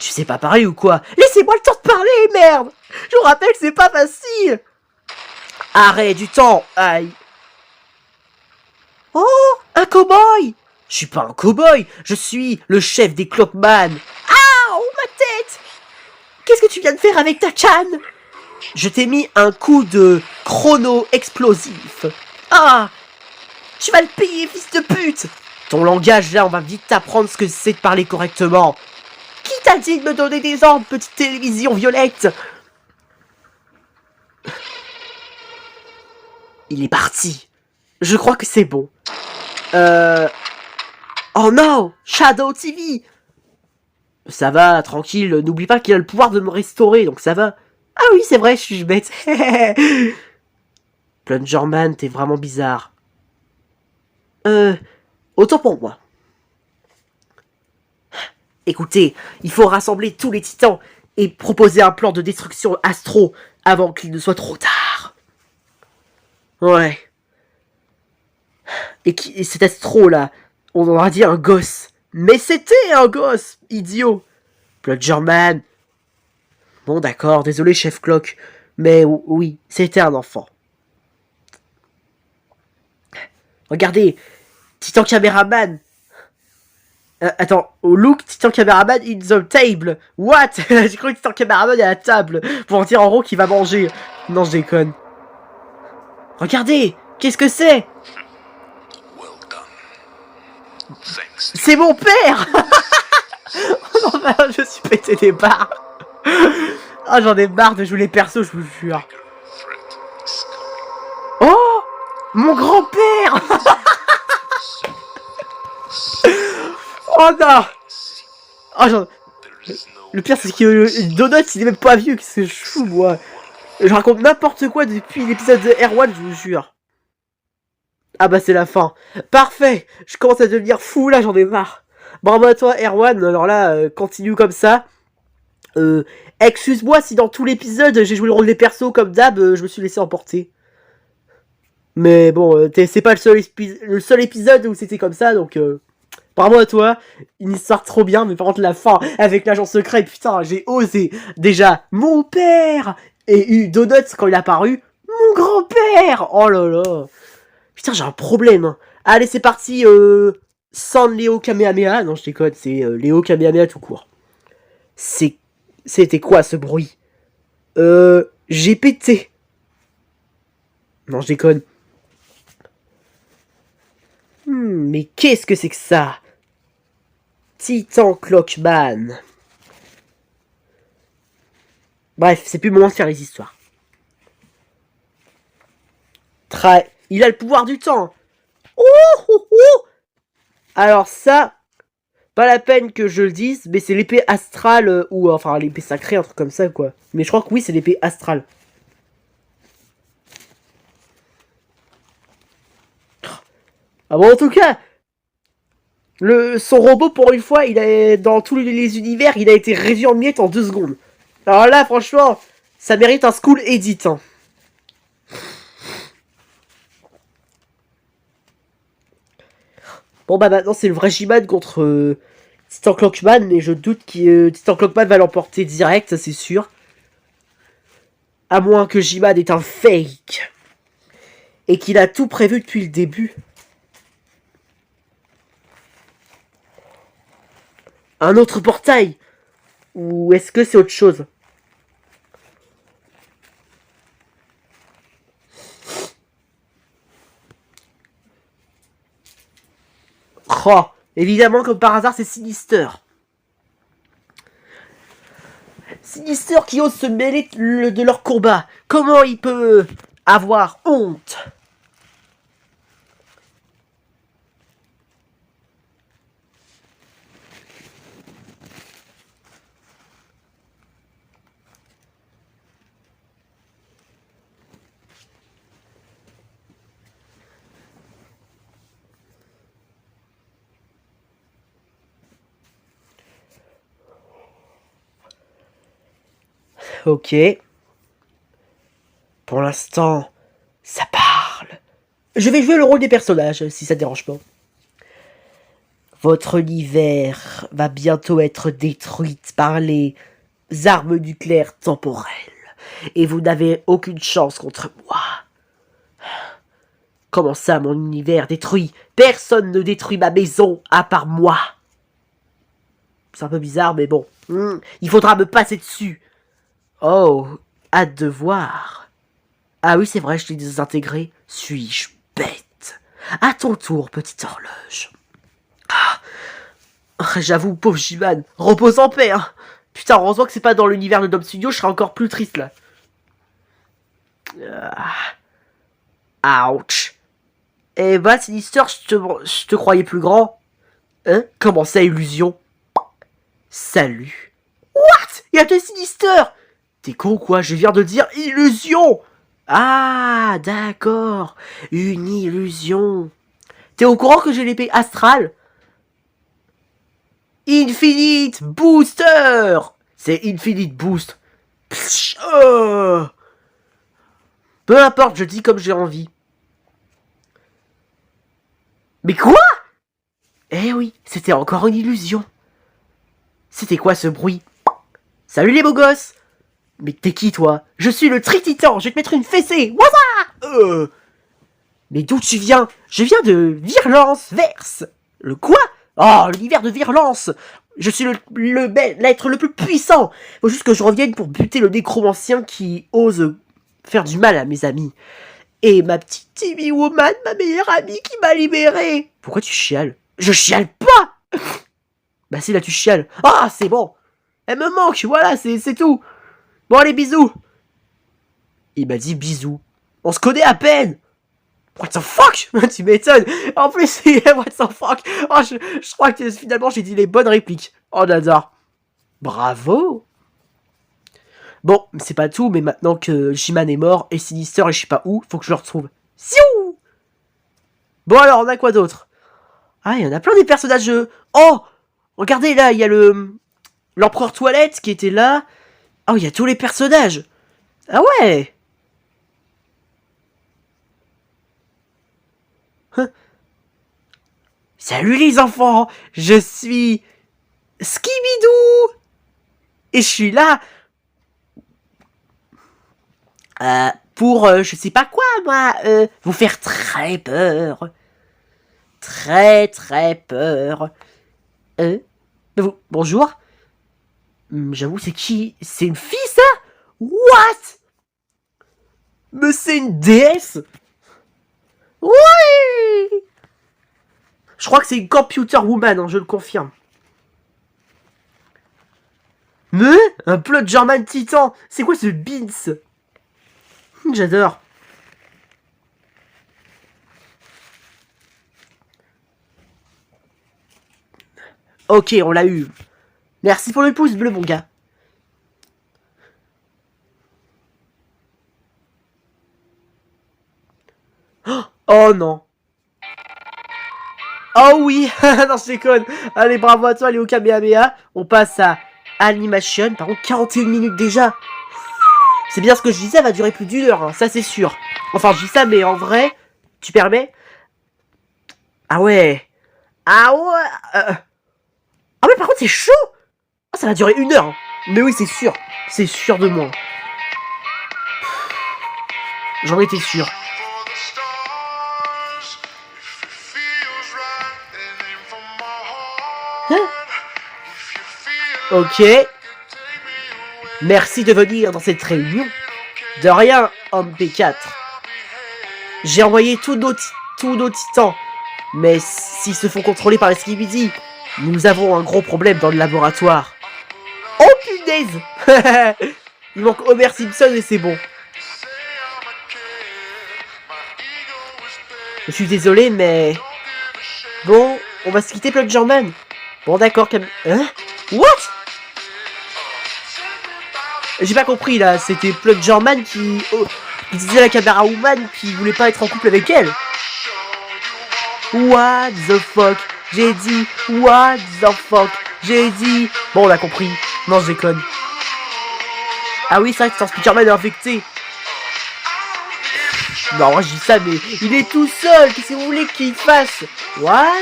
tu sais pas parler ou quoi? Laissez-moi le temps de parler, merde! Je vous rappelle que c'est pas facile. Arrête du temps, aïe. Oh, un cow-boy! Je suis pas un cow-boy, je suis le chef des Clockman. Ah, oh, ma tête! Qu'est-ce que tu viens de faire avec ta canne? Je t'ai mis un coup de chrono explosif. Ah! Tu vas le payer, fils de pute! Ton langage, là, on va vite t'apprendre ce que c'est de parler correctement. Qui t'a dit de me donner des ordres, petite télévision violette? Il est parti. Je crois que c'est bon. Oh non! Shadow TV! Ça va, tranquille, n'oublie pas qu'il a le pouvoir de me restaurer, donc ça va. Ah oui, c'est vrai, je suis bête. Plungerman, t'es vraiment bizarre. Autant pour moi. Écoutez, il faut rassembler tous les titans et proposer un plan de destruction astro avant qu'il ne soit trop tard. Ouais. Et cet astro là, on aurait dit un gosse. Mais c'était un gosse, idiot. Plungerman. Bon d'accord, désolé chef Clock. Mais oui, c'était un enfant. Regardez, Titan Caméraman. Attends, oh, look, Titan Cameraman in the table. What? J'ai cru que Titan Cameraman est à la table. Pour dire en gros qu'il va manger. Non, je déconne. Regardez, qu'est-ce que c'est? Well done. Thanks. C'est mon père. Oh non, bah, je suis pété des barres. Ah, j'en ai marre de jouer les persos, je vous jure. Threat is coming. Oh, mon grand-père. Oh non. Oh, There is no le pire, c'est que Donut, il est même pas vieux. Qu'est-ce que je fous, moi? Je raconte n'importe quoi depuis l'épisode de R1, je vous jure. Ah bah, c'est la fin. Parfait. Je commence à devenir fou, là, j'en ai marre. Bravo à toi, R1. Alors là, continue comme ça. Excuse-moi si dans tout l'épisode, j'ai joué le rôle des persos comme d'hab, je me suis laissé emporter. Mais bon, c'est pas le seul épisode où c'était comme ça, donc... bravo à toi, une histoire trop bien, mais par contre la fin avec l'agent secret, putain, j'ai osé. Déjà, mon père et eu Donuts quand il est apparu, mon grand-père. Oh là là. Putain, j'ai un problème. Hein. Allez, c'est parti, sans Léo Kamehameha. Non, je déconne, c'est Léo Kamehameha tout court. C'était quoi ce bruit? J'ai pété. Non, je déconne. Mais qu'est-ce que c'est que ça? Titan Clockman. Bref, c'est plus le moment de faire les histoires. Il a le pouvoir du temps. Oh, oh, oh. Alors ça, pas la peine que je le dise, mais c'est l'épée astrale, ou enfin l'épée sacrée, un truc comme ça, quoi. Mais je crois que oui, c'est l'épée astrale. Ah bon, en tout cas, son robot, pour une fois, dans tous les univers, il a été réduit en miettes en 2 secondes. Alors là, franchement, ça mérite un school edit. Hein. Bon bah maintenant, c'est le vrai G-Man contre Titan Clockman, mais je doute que Titan Clockman va l'emporter direct, ça c'est sûr. À moins que G-Man est un fake. Et qu'il a tout prévu depuis le début. Un autre portail? Ou est-ce que c'est autre chose? Oh, évidemment, comme par hasard, c'est Sinister. Sinister qui ose se mêler de leur combat. Comment il peut avoir honte? Ok. Pour l'instant, ça parle. Je vais jouer le rôle des personnages, si ça te dérange pas. Votre univers va bientôt être détruite par les armes nucléaires temporelles. Et vous n'avez aucune chance contre moi. Comment ça, mon univers détruit? Personne ne détruit ma maison à part moi. C'est un peu bizarre, mais bon. Il faudra me passer dessus. Oh, hâte de voir. Ah oui, c'est vrai, je t'ai désintégré. Suis-je bête? À ton tour, petite horloge. Ah, j'avoue, pauvre G-Man, repose en paix. Hein. Putain, heureusement que c'est pas dans l'univers de Dom Studio, je serais encore plus triste là. Ouch. Eh bah, Sinister, je te croyais plus grand. Hein? Comment ça, illusion? Salut. What? Il y a deux Sinister. T'es con ou quoi? Je viens de dire illusion. Ah, d'accord. Une illusion. T'es au courant que j'ai l'épée astrale? Infinite Booster. C'est Infinite Boost. Psh, oh. Peu importe, je dis comme j'ai envie. Mais quoi? Eh oui, c'était encore une illusion. C'était quoi ce bruit? Salut les beaux gosses. Mais t'es qui toi? Je suis le Trititan, je vais te mettre une fessée. Waza. Mais d'où tu viens? Je viens de Virlance Verse. Le quoi? Oh, l'univers de Virlance. Je suis l'être le plus puissant. Faut juste que je revienne pour buter le nécromancien qui ose faire du mal à mes amis. Et ma petite Timmy Woman, ma meilleure amie qui m'a libéré. Pourquoi tu chiales? Je chiale pas. Bah si, là tu chiales. Ah, c'est bon. Elle me manque, voilà, c'est tout. Bon, allez, bisous. Il m'a dit bisous. On se connaît à peine. What the fuck? Tu m'étonnes. En plus, c'est what the fuck. Oh, je crois que finalement j'ai dit les bonnes répliques. Oh, j'adore. Bravo. Bon, c'est pas tout, mais maintenant que J-Man est mort et Sinister et je sais pas où, faut que je le retrouve. Siou. Bon alors, on a quoi d'autre? Ah, il y en a plein des personnages. Oh, regardez là, il y a l'empereur Toilette qui était là. Oh, il y a tous les personnages. Ah ouais. Salut les enfants, je suis Skibidoo et je suis là pour je sais pas quoi moi, vous faire très peur, très peur. Bonjour. J'avoue, c'est qui? C'est une fille ça? What? Mais c'est une déesse? Ouais. Je crois que c'est une computer woman, hein, je le confirme. Mais un plot German Titan. C'est quoi ce Beans? J'adore. Ok, on l'a eu. Merci pour le pouce bleu, mon gars. Oh non. Oh oui. Non, je déconne. Allez, bravo à toi, Léo Kamehameha. On passe à Animation. Par contre, 41 minutes déjà. C'est bien ce que je disais, elle va durer plus d'1 heure, hein, ça c'est sûr. Enfin, je dis ça, mais en vrai, tu permets? Ah ouais. Ah ouais. Ah ouais, par contre, c'est chaud. Oh, ça va durer 1 heure. Hein. Mais oui, c'est sûr. C'est sûr de moi. J'en étais sûr. Hein? Ok. Merci de venir dans cette réunion. De rien, homme P4. J'ai envoyé tous nos titans. Mais s'ils se font contrôler par les Skibidi, nous avons un gros problème dans le laboratoire. Oh punaise. Il manque Homer Simpson et c'est bon. Je suis désolé, mais... Bon, on va se quitter, Plot German. Bon, d'accord, Hein? What? J'ai pas compris, là. C'était Plot German qui disait à la caméra woman qu'il voulait pas être en couple avec elle. What the fuck? J'ai dit, what the fuck? J'ai dit... Bon, on a compris. Non, je déconne. Ah oui, c'est vrai que Spider-Man est infecté. Non, moi je dis ça, mais il est tout seul. Qu'est-ce que vous voulez qu'il fasse? Voilà.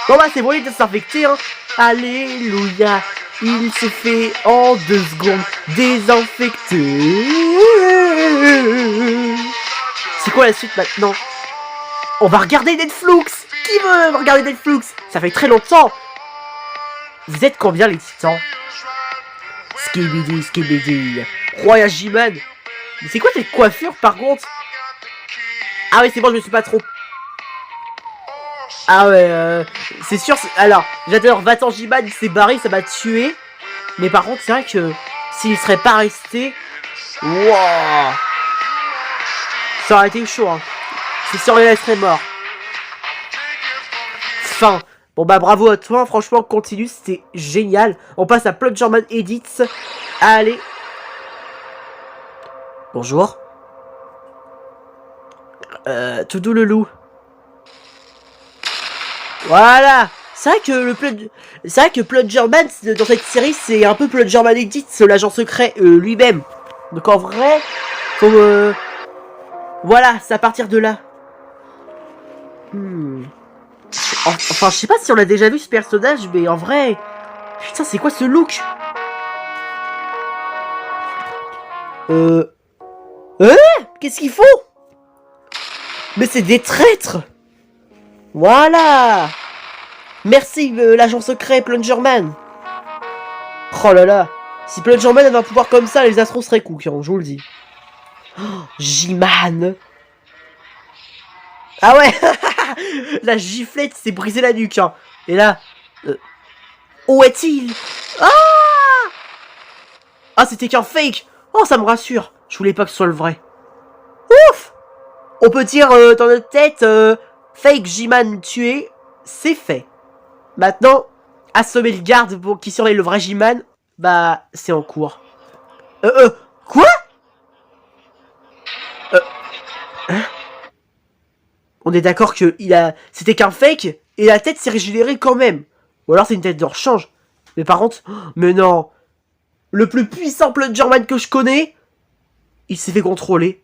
Bon bah c'est bon, il est infecté, hein. Alléluia. Il se fait en 2 secondes désinfecter. C'est quoi la suite maintenant? On va regarder Netflix. Qui veut regarder Netflix? Ça fait très longtemps. Vous êtes combien les titans? Skibidi, Skibidi. Roya J-Man. Mais c'est quoi cette coiffure par contre? Ah oui, c'est bon, je me suis pas trop... Ah ouais, c'est sûr... Alors, j'adore, Va-t'en J-Man, il s'est barré, ça m'a tué. Mais par contre, c'est vrai que s'il serait pas resté... Wouah, ça aurait été chaud, hein. C'est sûr, il serait mort. Fin. Bon bah bravo à toi, franchement, continue, c'était génial. On passe à Plot German Edits. Allez. Bonjour. Toudou le loup. Voilà. C'est vrai que Plot German dans cette série c'est un peu Plot German Edit, c'est l'agent secret lui-même. Donc en vrai, faut voilà, c'est à partir de là. Enfin, je sais pas si on a déjà vu ce personnage, mais en vrai, putain, c'est quoi ce look? Qu'est-ce qu'ils font? Mais c'est des traîtres! Voilà! Merci, l'agent secret Plungerman. Oh là là. Si Plungerman avait un pouvoir comme ça, les astros seraient cook, hein, je vous le dis. Oh, J-Man. Ah ouais. La giflette s'est brisé la nuque, hein. Et là... où est-il? Ah! Ah, c'était qu'un fake. Oh, ça me rassure. Je voulais pas que ce soit le vrai. Ouf! On peut dire dans notre tête, fake J-Man tué, c'est fait. Maintenant, assommer le garde qui surveille le vrai J-Man, bah, c'est en cours. Quoi? Hein? On est d'accord que c'était qu'un fake, et la tête s'est régénérée quand même. Ou alors c'est une tête de rechange. Mais par contre, mais non. Le plus puissant Plungerman que je connais, il s'est fait contrôler.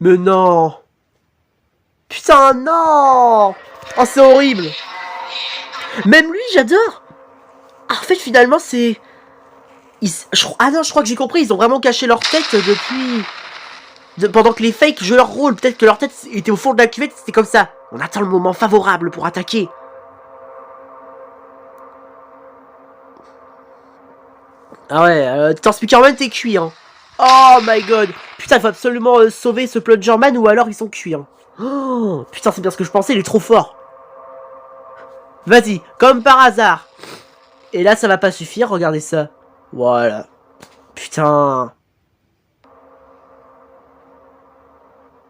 Mais non. Putain, non. Oh, c'est horrible. Même lui, j'adore. Ah, en fait, finalement, c'est... Ah non, je crois que j'ai compris. Ils ont vraiment caché leur tête depuis... Pendant que les fakes jouaient leur rôle. Peut-être que leur tête était au fond de la cuvette. C'était comme ça. On attend le moment favorable pour attaquer. Ah ouais, Titan Speakerman, t'es cuit, hein. Oh my god. Putain, il faut absolument sauver ce Plungerman ou alors ils sont cuits, hein. Oh, putain, c'est bien ce que je pensais, il est trop fort. Vas-y, comme par hasard. Et là, ça va pas suffire, regardez ça. Voilà. Putain.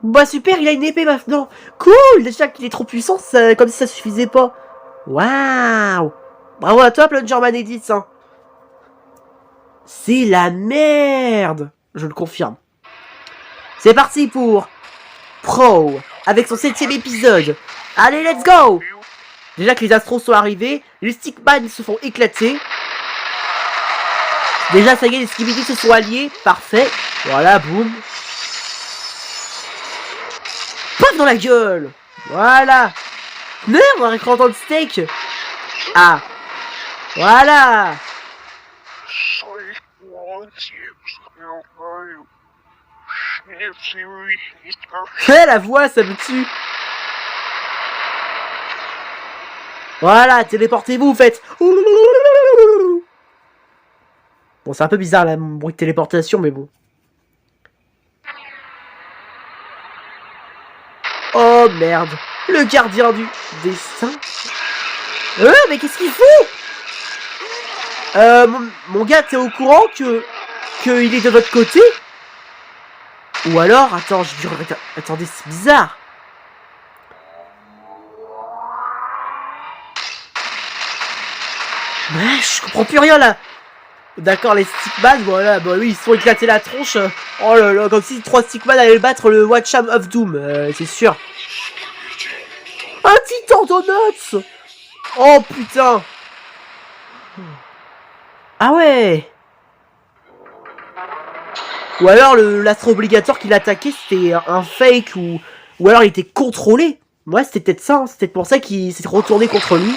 Bah super, il a une épée maintenant. Cool, déjà qu'il est trop puissant, comme si ça suffisait pas. Waouh. Bravo à toi, Plungerman Edits, hein. C'est la merde. Je le confirme. C'est parti pour Pro, avec son 7ème épisode. Allez, let's go. Déjà que les astros sont arrivés, les Stickman se font éclater. Déjà, ça y est, les Skibidi se sont alliés. Parfait. Voilà, boum. Paf dans la gueule. Voilà. Merde, un écran de steak. Ah. Voilà. La voix, ça me tue. Voilà, téléportez-vous, faites. Bon, c'est un peu bizarre, là, mon bruit de téléportation, mais bon. Oh, merde. Le gardien du destin. Mais qu'est-ce qu'il fout? Mon gars, t'es au courant qu'il est de votre côté? Ou alors, attends, attendez, c'est bizarre. Ouais, je comprends plus rien là. D'accord, les Stickman, voilà, bah oui, ils se sont éclatés la tronche. Oh là là, comme si 3 Stickman allaient battre le Watcham of Doom, c'est sûr. Un Titan Donuts. Oh putain. Ah ouais. Ou alors l'astro obligatoire qui l'attaquait c'était un fake ou alors il était contrôlé. Ouais, c'était peut-être ça, hein. C'était pour ça qu'il s'est retourné contre lui.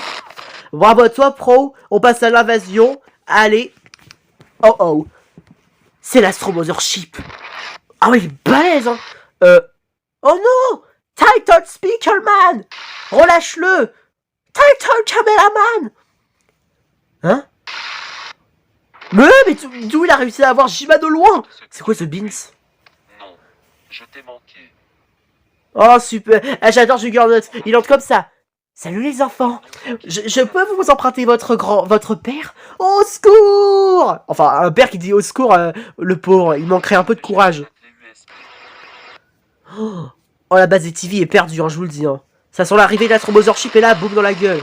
Bravo à toi, Pro. On passe à l'invasion. Allez. Oh oh. C'est l'Astro Mothership. Ah oui, il est balèze, hein. Oh non. Titan Speakerman. Relâche-le. Titan Cameraman. Hein? Mais d'où il a réussi à avoir J-Man de loin? C'est quoi ce Beans? Non, je t'ai manqué. Oh super. Ah, j'adore Juggernaut. Il entre comme ça. Salut les enfants. Je peux vous emprunter votre père? Au secours! Enfin, un père qui dit au secours, le pauvre, il manquerait un peu de courage. Oh, la base des TV est perdue, hein, je vous le dis. Hein. Ça sent l'arrivée de la Mothership et là, boum dans la gueule.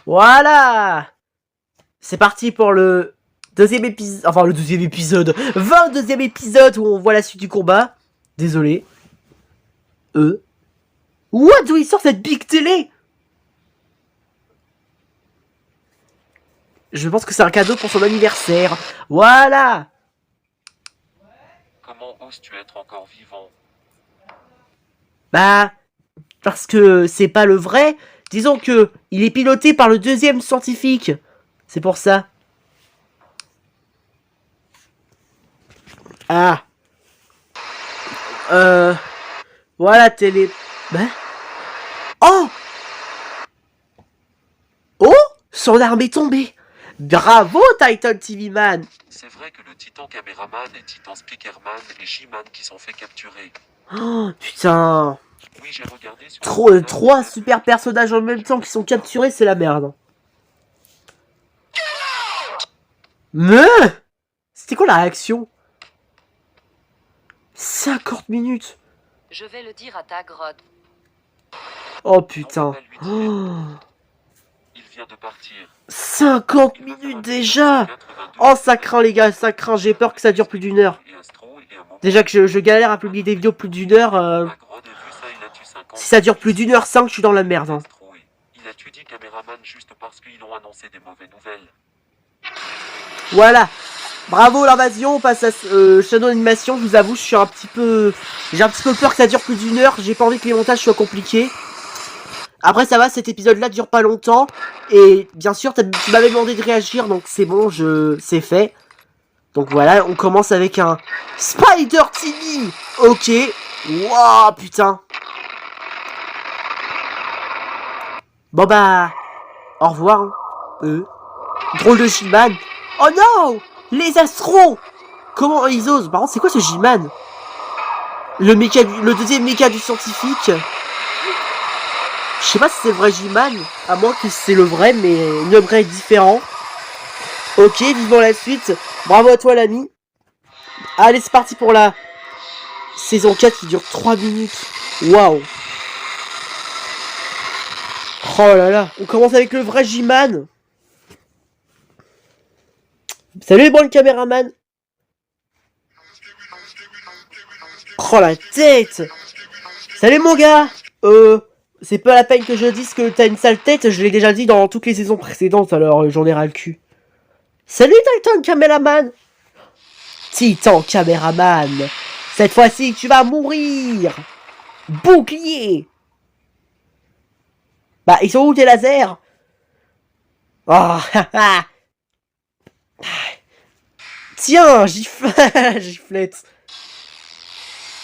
Voilà! C'est parti pour le deuxième épisode. Enfin, le deuxième épisode. 22e épisode où on voit la suite du combat. Désolé. What? D'où il sort cette big télé? Je pense que c'est un cadeau pour son anniversaire. Voilà. Comment oses-tu être encore vivant? Bah, parce que c'est pas le vrai. Disons que il est piloté par le deuxième scientifique. C'est pour ça. Ah. Voilà, télé... Bah. Oh! Son arme est tombée. Bravo, Titan TV Man. C'est vrai que le Titan Caméraman et Titan Speakerman et J-Man qui sont fait capturer. Oh, putain. Oui, j'ai regardé sur... Trois super personnages en même temps qui sont capturés, c'est la merde. Mais c'était quoi la réaction? 50 minutes. Je vais le dire à ta grotte. Oh putain. Il vient de partir. 50 minutes déjà. Oh ça craint les gars, ça craint, j'ai peur que ça dure plus d'une heure. Déjà que je galère à publier des vidéos plus d'une heure. Si ça dure plus d'une heure 5, je suis dans la merde. Hein. Il a tué Caméraman juste parce qu'ils ont annoncé des mauvaises nouvelles. Voilà. Bravo l'invasion, on passe à Shadow Animation, je vous avoue, j'ai un petit peu peur que ça dure plus d'une heure, j'ai pas envie que les montages soient compliqués. Après ça va, cet épisode là dure pas longtemps, et bien sûr tu m'avais demandé de réagir, donc c'est bon, c'est fait. Donc voilà, on commence avec un Spider TV. Ok, waouh putain. Bon bah, au revoir. Hein. Drôle de J-Man. Oh non! Les astros! Comment ils osent? Par contre, c'est quoi ce J-Man? Le deuxième méca du scientifique. Je sais pas si c'est le vrai J-Man. À moins que c'est le vrai, mais le vrai est différent. Ok, vivons la suite. Bravo à toi, l'ami. Allez, c'est parti pour la saison 4 qui dure 3 minutes. Waouh! Oh là là, on commence avec le vrai J-Man. Salut les bons caméraman. Oh la tête. Salut mon gars. C'est pas la peine que je dise que t'as une sale tête, je l'ai déjà dit dans toutes les saisons précédentes, alors j'en ai ras le cul. Salut Titan Caméraman. Titan Caméraman. Cette fois-ci tu vas mourir. Bouclier. Bah ils sont où tes lasers? Oh haha. Tiens, giflette.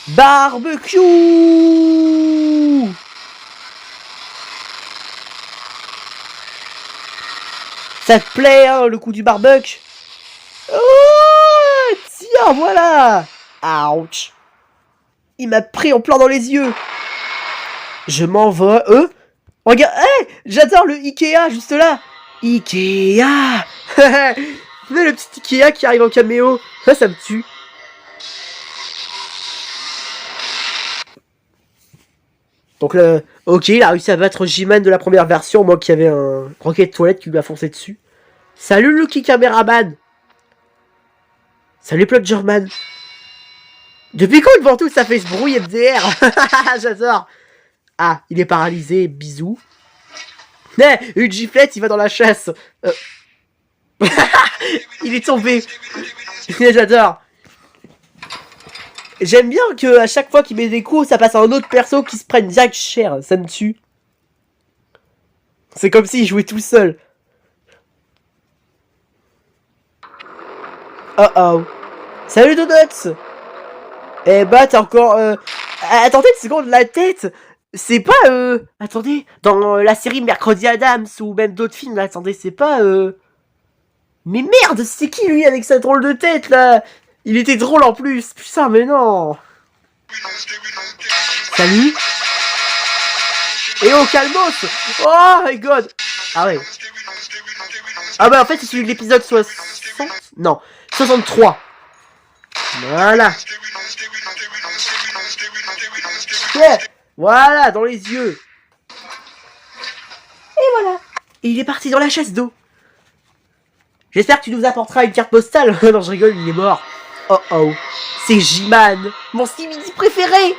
Barbecue. Ça te plaît, hein, le coup du barbecue? Oh, tiens, voilà. Ouch. Il m'a pris en plein dans les yeux. Je m'envole. Regarde, hey, j'adore le Ikea, juste là. Ikea. Mais le petit Ikea qui arrive en caméo, ça me tue. Donc là, ok, il a réussi à battre J-Man de la première version, moi qui avait un roquet de toilette qui lui a foncé dessus. Salut Lucky Caméraman. Salut Plodgerman. Depuis quand devant tout ça fait ce bruit MDR? J'adore. Ah, il est paralysé, bisous. Mais une giflette, il va dans la chasse. Il est tombé. J'adore. J'aime bien que à chaque fois qu'il met des coups, ça passe à un autre perso qui se prenne direct cher. Ça me tue. C'est comme s'il jouait tout seul. Oh oh. Salut Donuts. Eh bah t'as encore... Attendez une seconde, la tête. C'est pas... Attendez, dans la série Mercredi Adams ou même d'autres films, là, attendez, c'est pas... Mais merde, c'est qui lui avec sa drôle de tête là? Il était drôle en plus. Putain, mais non. Salut. Et oh, calmos. Oh my god. Ah ouais. Ah bah en fait c'est celui de l'épisode 60. Non, 63. Voilà. Yeah. Voilà, dans les yeux. Et voilà. Et il est parti dans la chasse d'eau. J'espère que tu nous apporteras une carte postale. Non, je rigole, il est mort. Oh oh. C'est J-Man, mon Skibidi préféré.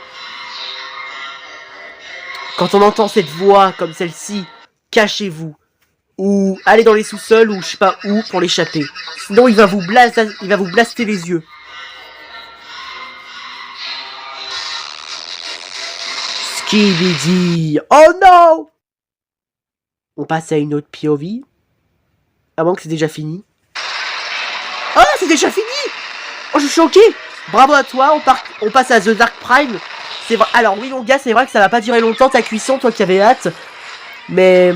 Quand on entend cette voix comme celle-ci, cachez-vous. Ou allez dans les sous-sols ou je sais pas où pour l'échapper. Sinon il va vous blaster les yeux. Skibidi. Oh non. On passe à une autre POV. À moins que c'est déjà fini. Oh, c'est déjà fini. Oh, je suis choqué. Bravo à toi, on passe à The Dark Prime. C'est vrai. Alors oui mon gars, c'est vrai que ça va pas durer longtemps ta cuisson, toi qui avais hâte. Mais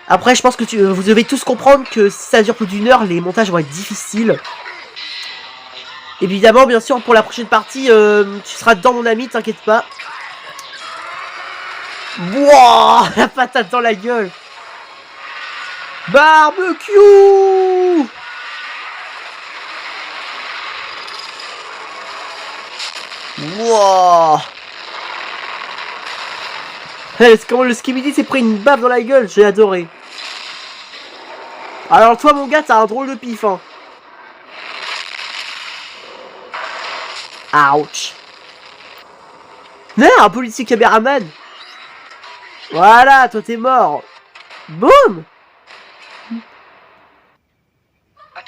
Après, je pense que vous devez tous comprendre que si ça dure plus d'1 heure, les montages vont être difficiles. Évidemment, bien sûr, pour la prochaine partie, tu seras dedans, mon ami, t'inquiète pas. Wouah, la patate dans la gueule. Barbecue. Wouah. C'est comment le Skibidi s'est pris une baffe dans la gueule, j'ai adoré. Alors toi, mon gars, t'as un drôle de pif, hein. Ouch. Non, un policier caméraman. Voilà, toi t'es mort. Boum.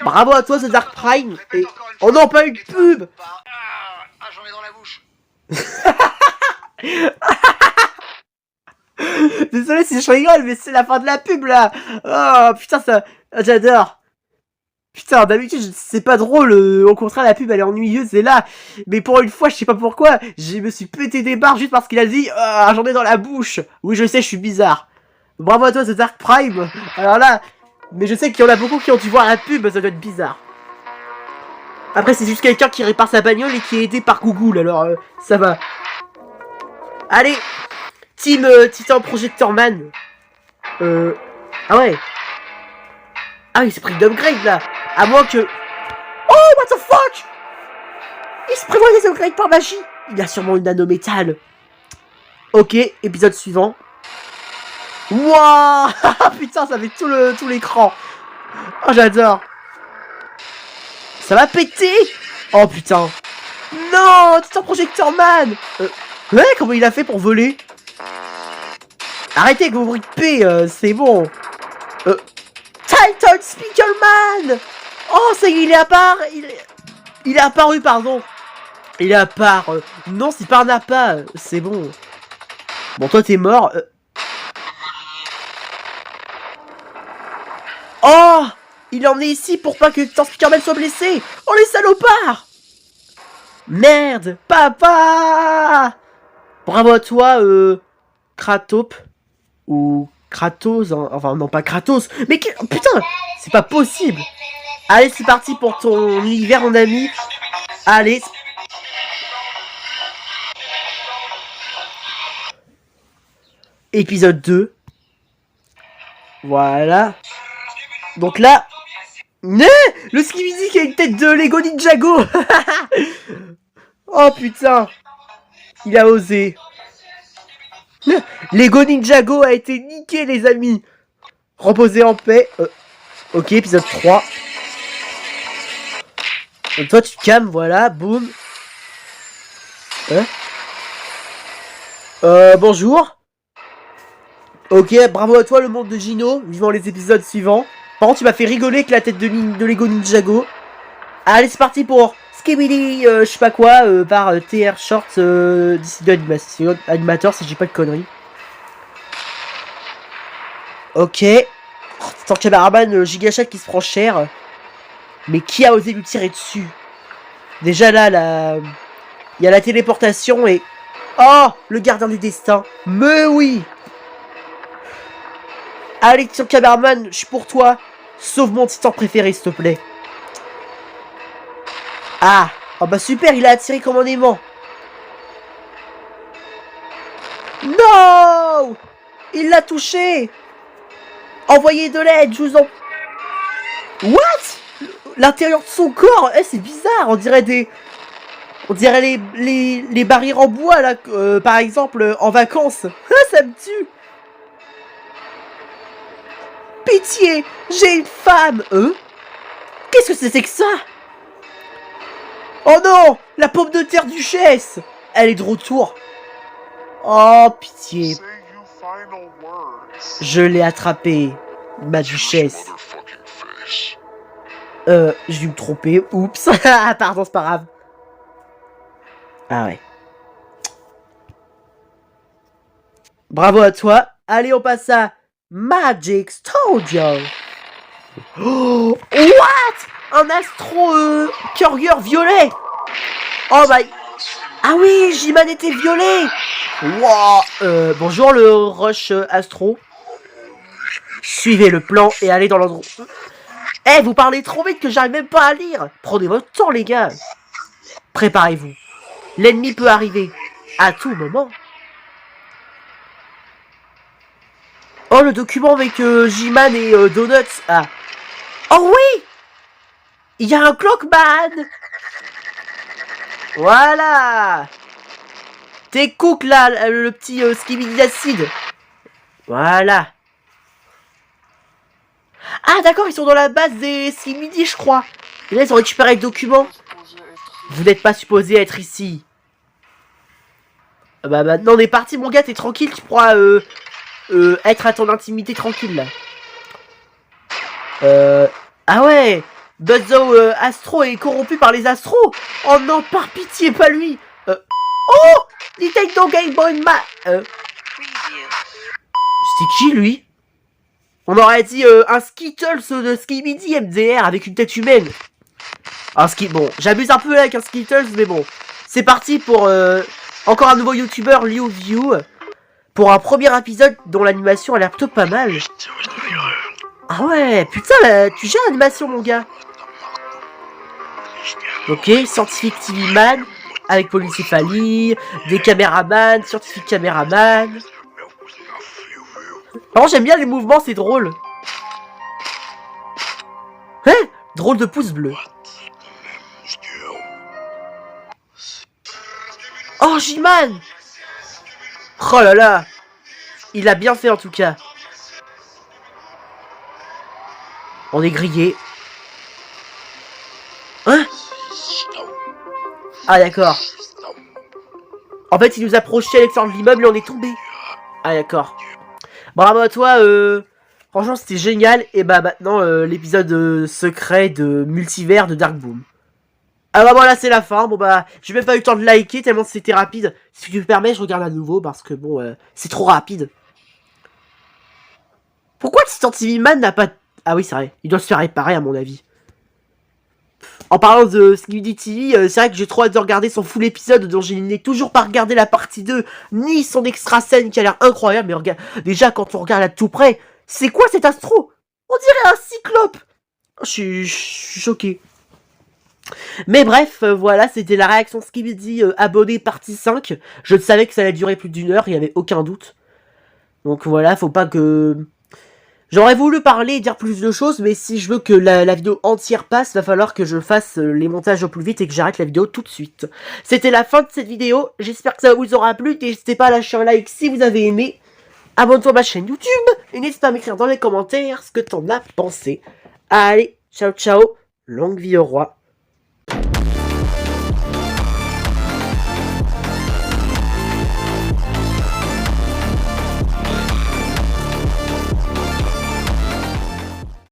Bravo à toi, The Dark Prime. Et... Oh non, pas une pub. J'en ai dans la bouche. Désolé si je rigole, mais c'est la fin de la pub là. Oh putain, ça, j'adore. Putain, d'habitude c'est pas drôle, au contraire la pub elle est ennuyeuse, et là, mais pour une fois je sais pas pourquoi, je me suis pété des barres juste parce qu'il a dit j'en ai dans la bouche. Oui je sais, je suis bizarre. Bravo à toi The Dark Prime. Alors là, mais je sais qu'il y en a beaucoup qui ont dû voir la pub, ça doit être bizarre. Après c'est juste quelqu'un qui répare sa bagnole et qui est aidé par Google, alors ça va. Allez, Team Titan Projector Man. Ah ouais. Ah il s'est pris d'upgrade là. À moins que... Oh what the fuck. Il se prévoit des upgrades par magie. Il a sûrement une nanométal. Ok, épisode suivant. Wouah. Putain, ça fait tout l'écran. Oh j'adore. Ça va péter. Oh putain. Non, Titan Projector Man. Ouais, comment il a fait pour voler? Arrêtez avec vos bruits de paix, c'est bon. Titan Speakerman. Oh, ça y est, il est apparu. Il est apparu, pardon. Il est apparu. Non, c'est pas un appât, c'est bon. Bon, toi, t'es mort. Oh, il est emmené ici pour pas que Titan Speakerman soit blessé. Oh, les salopards. Merde, papa. Bravo à toi, Kratop. Ou Kratos, hein. Enfin non pas Kratos, mais putain, c'est pas possible. Allez, c'est parti pour ton univers, mon ami. Allez. Épisode 2. Voilà. Donc là... Le Skibidi qui a une tête de Lego Ninjago. Oh putain. Il a osé. Lego Ninjago a été niqué, les amis. Reposez en paix. Ok, épisode 3. Donc toi, tu te calmes, voilà, boum. Bonjour. Ok, bravo à toi, le monde de Gino. Vivant les épisodes suivants. Par contre, tu m'as fait rigoler avec la tête de Lego Ninjago. Allez, c'est parti pour Skibidi, je sais pas quoi, par TR Short, d'ici animateur, si j'ai pas de conneries. Ok. Oh, tant cameraman Gigachat qui se prend cher. Mais qui a osé lui tirer dessus? Déjà là, il y a la téléportation et... Oh, le gardien du destin. Mais oui. Allez, Titan cameraman, je suis pour toi. Sauve mon titan préféré, s'il te plaît. Ah. Oh bah super, il a attiré comme un aimant. Non. Il l'a touché. Envoyez de l'aide, je vous en... What? L'intérieur de son corps, c'est bizarre, on dirait des... On dirait les barrières en bois, là, par exemple, en vacances. Ça me tue. Pitié, j'ai une femme. Qu'est-ce que c'est que ça? Oh non, la pomme de terre duchesse. Elle est de retour. Oh, pitié. Je l'ai attrapée, ma duchesse. Je vais me tromper. Oups. Pardon, c'est pas grave. Ah ouais. Bravo à toi. Allez, on passe à Magic Studio. Oh, what? Un astro courier violet. Oh bah... Ah oui, J-Man était violet. Wow. Bonjour le Rush Astro. Suivez le plan et allez dans l'endroit... Eh, vous parlez trop vite que j'arrive même pas à lire. Prenez votre temps, les gars. Préparez-vous. L'ennemi peut arriver à tout moment. Oh, le document avec J-Man et Donuts. Ah. Oh oui! Il y a un Clockman! Voilà! T'es cook là, le petit skibidi d'acide. Voilà. Ah d'accord, ils sont dans la base des skibidi, je crois. Et là, ils ont récupéré le document. Vous n'êtes pas supposé être ici. Bah maintenant on est parti, mon gars, t'es tranquille, tu pourras être à ton intimité tranquille là. Ah ouais, Buzzo Astro est corrompu par les Astros. Oh non, par pitié, pas lui. Oh, Nintendo Game Boy Ma... C'était qui lui? On aurait dit un Skittles de Skibidi MDR avec une tête humaine. Bon, j'abuse un peu là avec un Skittles, mais bon. C'est parti pour encore un nouveau youtubeur, Liu View. Pour un premier épisode dont l'animation a l'air plutôt pas mal. Ah ouais, putain, là, tu gères l'animation, mon gars. Ok, scientifique TV Man, avec polycéphalie, des caméramans, scientifique caméraman. Par contre, j'aime bien les mouvements, c'est drôle. Hein? Drôle de pouce bleu. Oh, J-Man! Oh là là! Il a bien fait en tout cas. On est grillé. Hein? Ah d'accord. En fait, il nous a projeté à l'extérieur de l'immeuble et on est tombé. Ah d'accord. Bravo à toi, franchement c'était génial. Et bah maintenant l'épisode secret de multivers de Dark Boom. Ah bah voilà, c'est la fin. Bon bah j'ai même pas eu le temps de liker tellement c'était rapide. Si tu me permets, je regarde à nouveau parce que bon c'est trop rapide. Pourquoi Titan TV Man n'a pas... Ah oui c'est vrai, il doit se faire réparer à mon avis. En parlant de Skibidi TV, c'est vrai que j'ai trop hâte de regarder son full épisode dont je n'ai toujours pas regardé la partie 2, ni son extra scène qui a l'air incroyable. Mais regarde, déjà quand on regarde à tout près, c'est quoi cet astro? On dirait un cyclope. Je suis choqué. Mais bref, voilà, c'était la réaction Skibidi abonné partie 5. Je savais que ça allait durer plus d'1 heure, il n'y avait aucun doute. Donc voilà, faut pas que... J'aurais voulu parler et dire plus de choses, mais si je veux que la vidéo entière passe, va falloir que je fasse les montages au plus vite et que j'arrête la vidéo tout de suite. C'était la fin de cette vidéo, j'espère que ça vous aura plu, n'hésitez pas à lâcher un like si vous avez aimé, abonne-toi à ma chaîne YouTube, et n'hésite pas à m'écrire dans les commentaires ce que t'en as pensé. Allez, ciao ciao, longue vie au roi.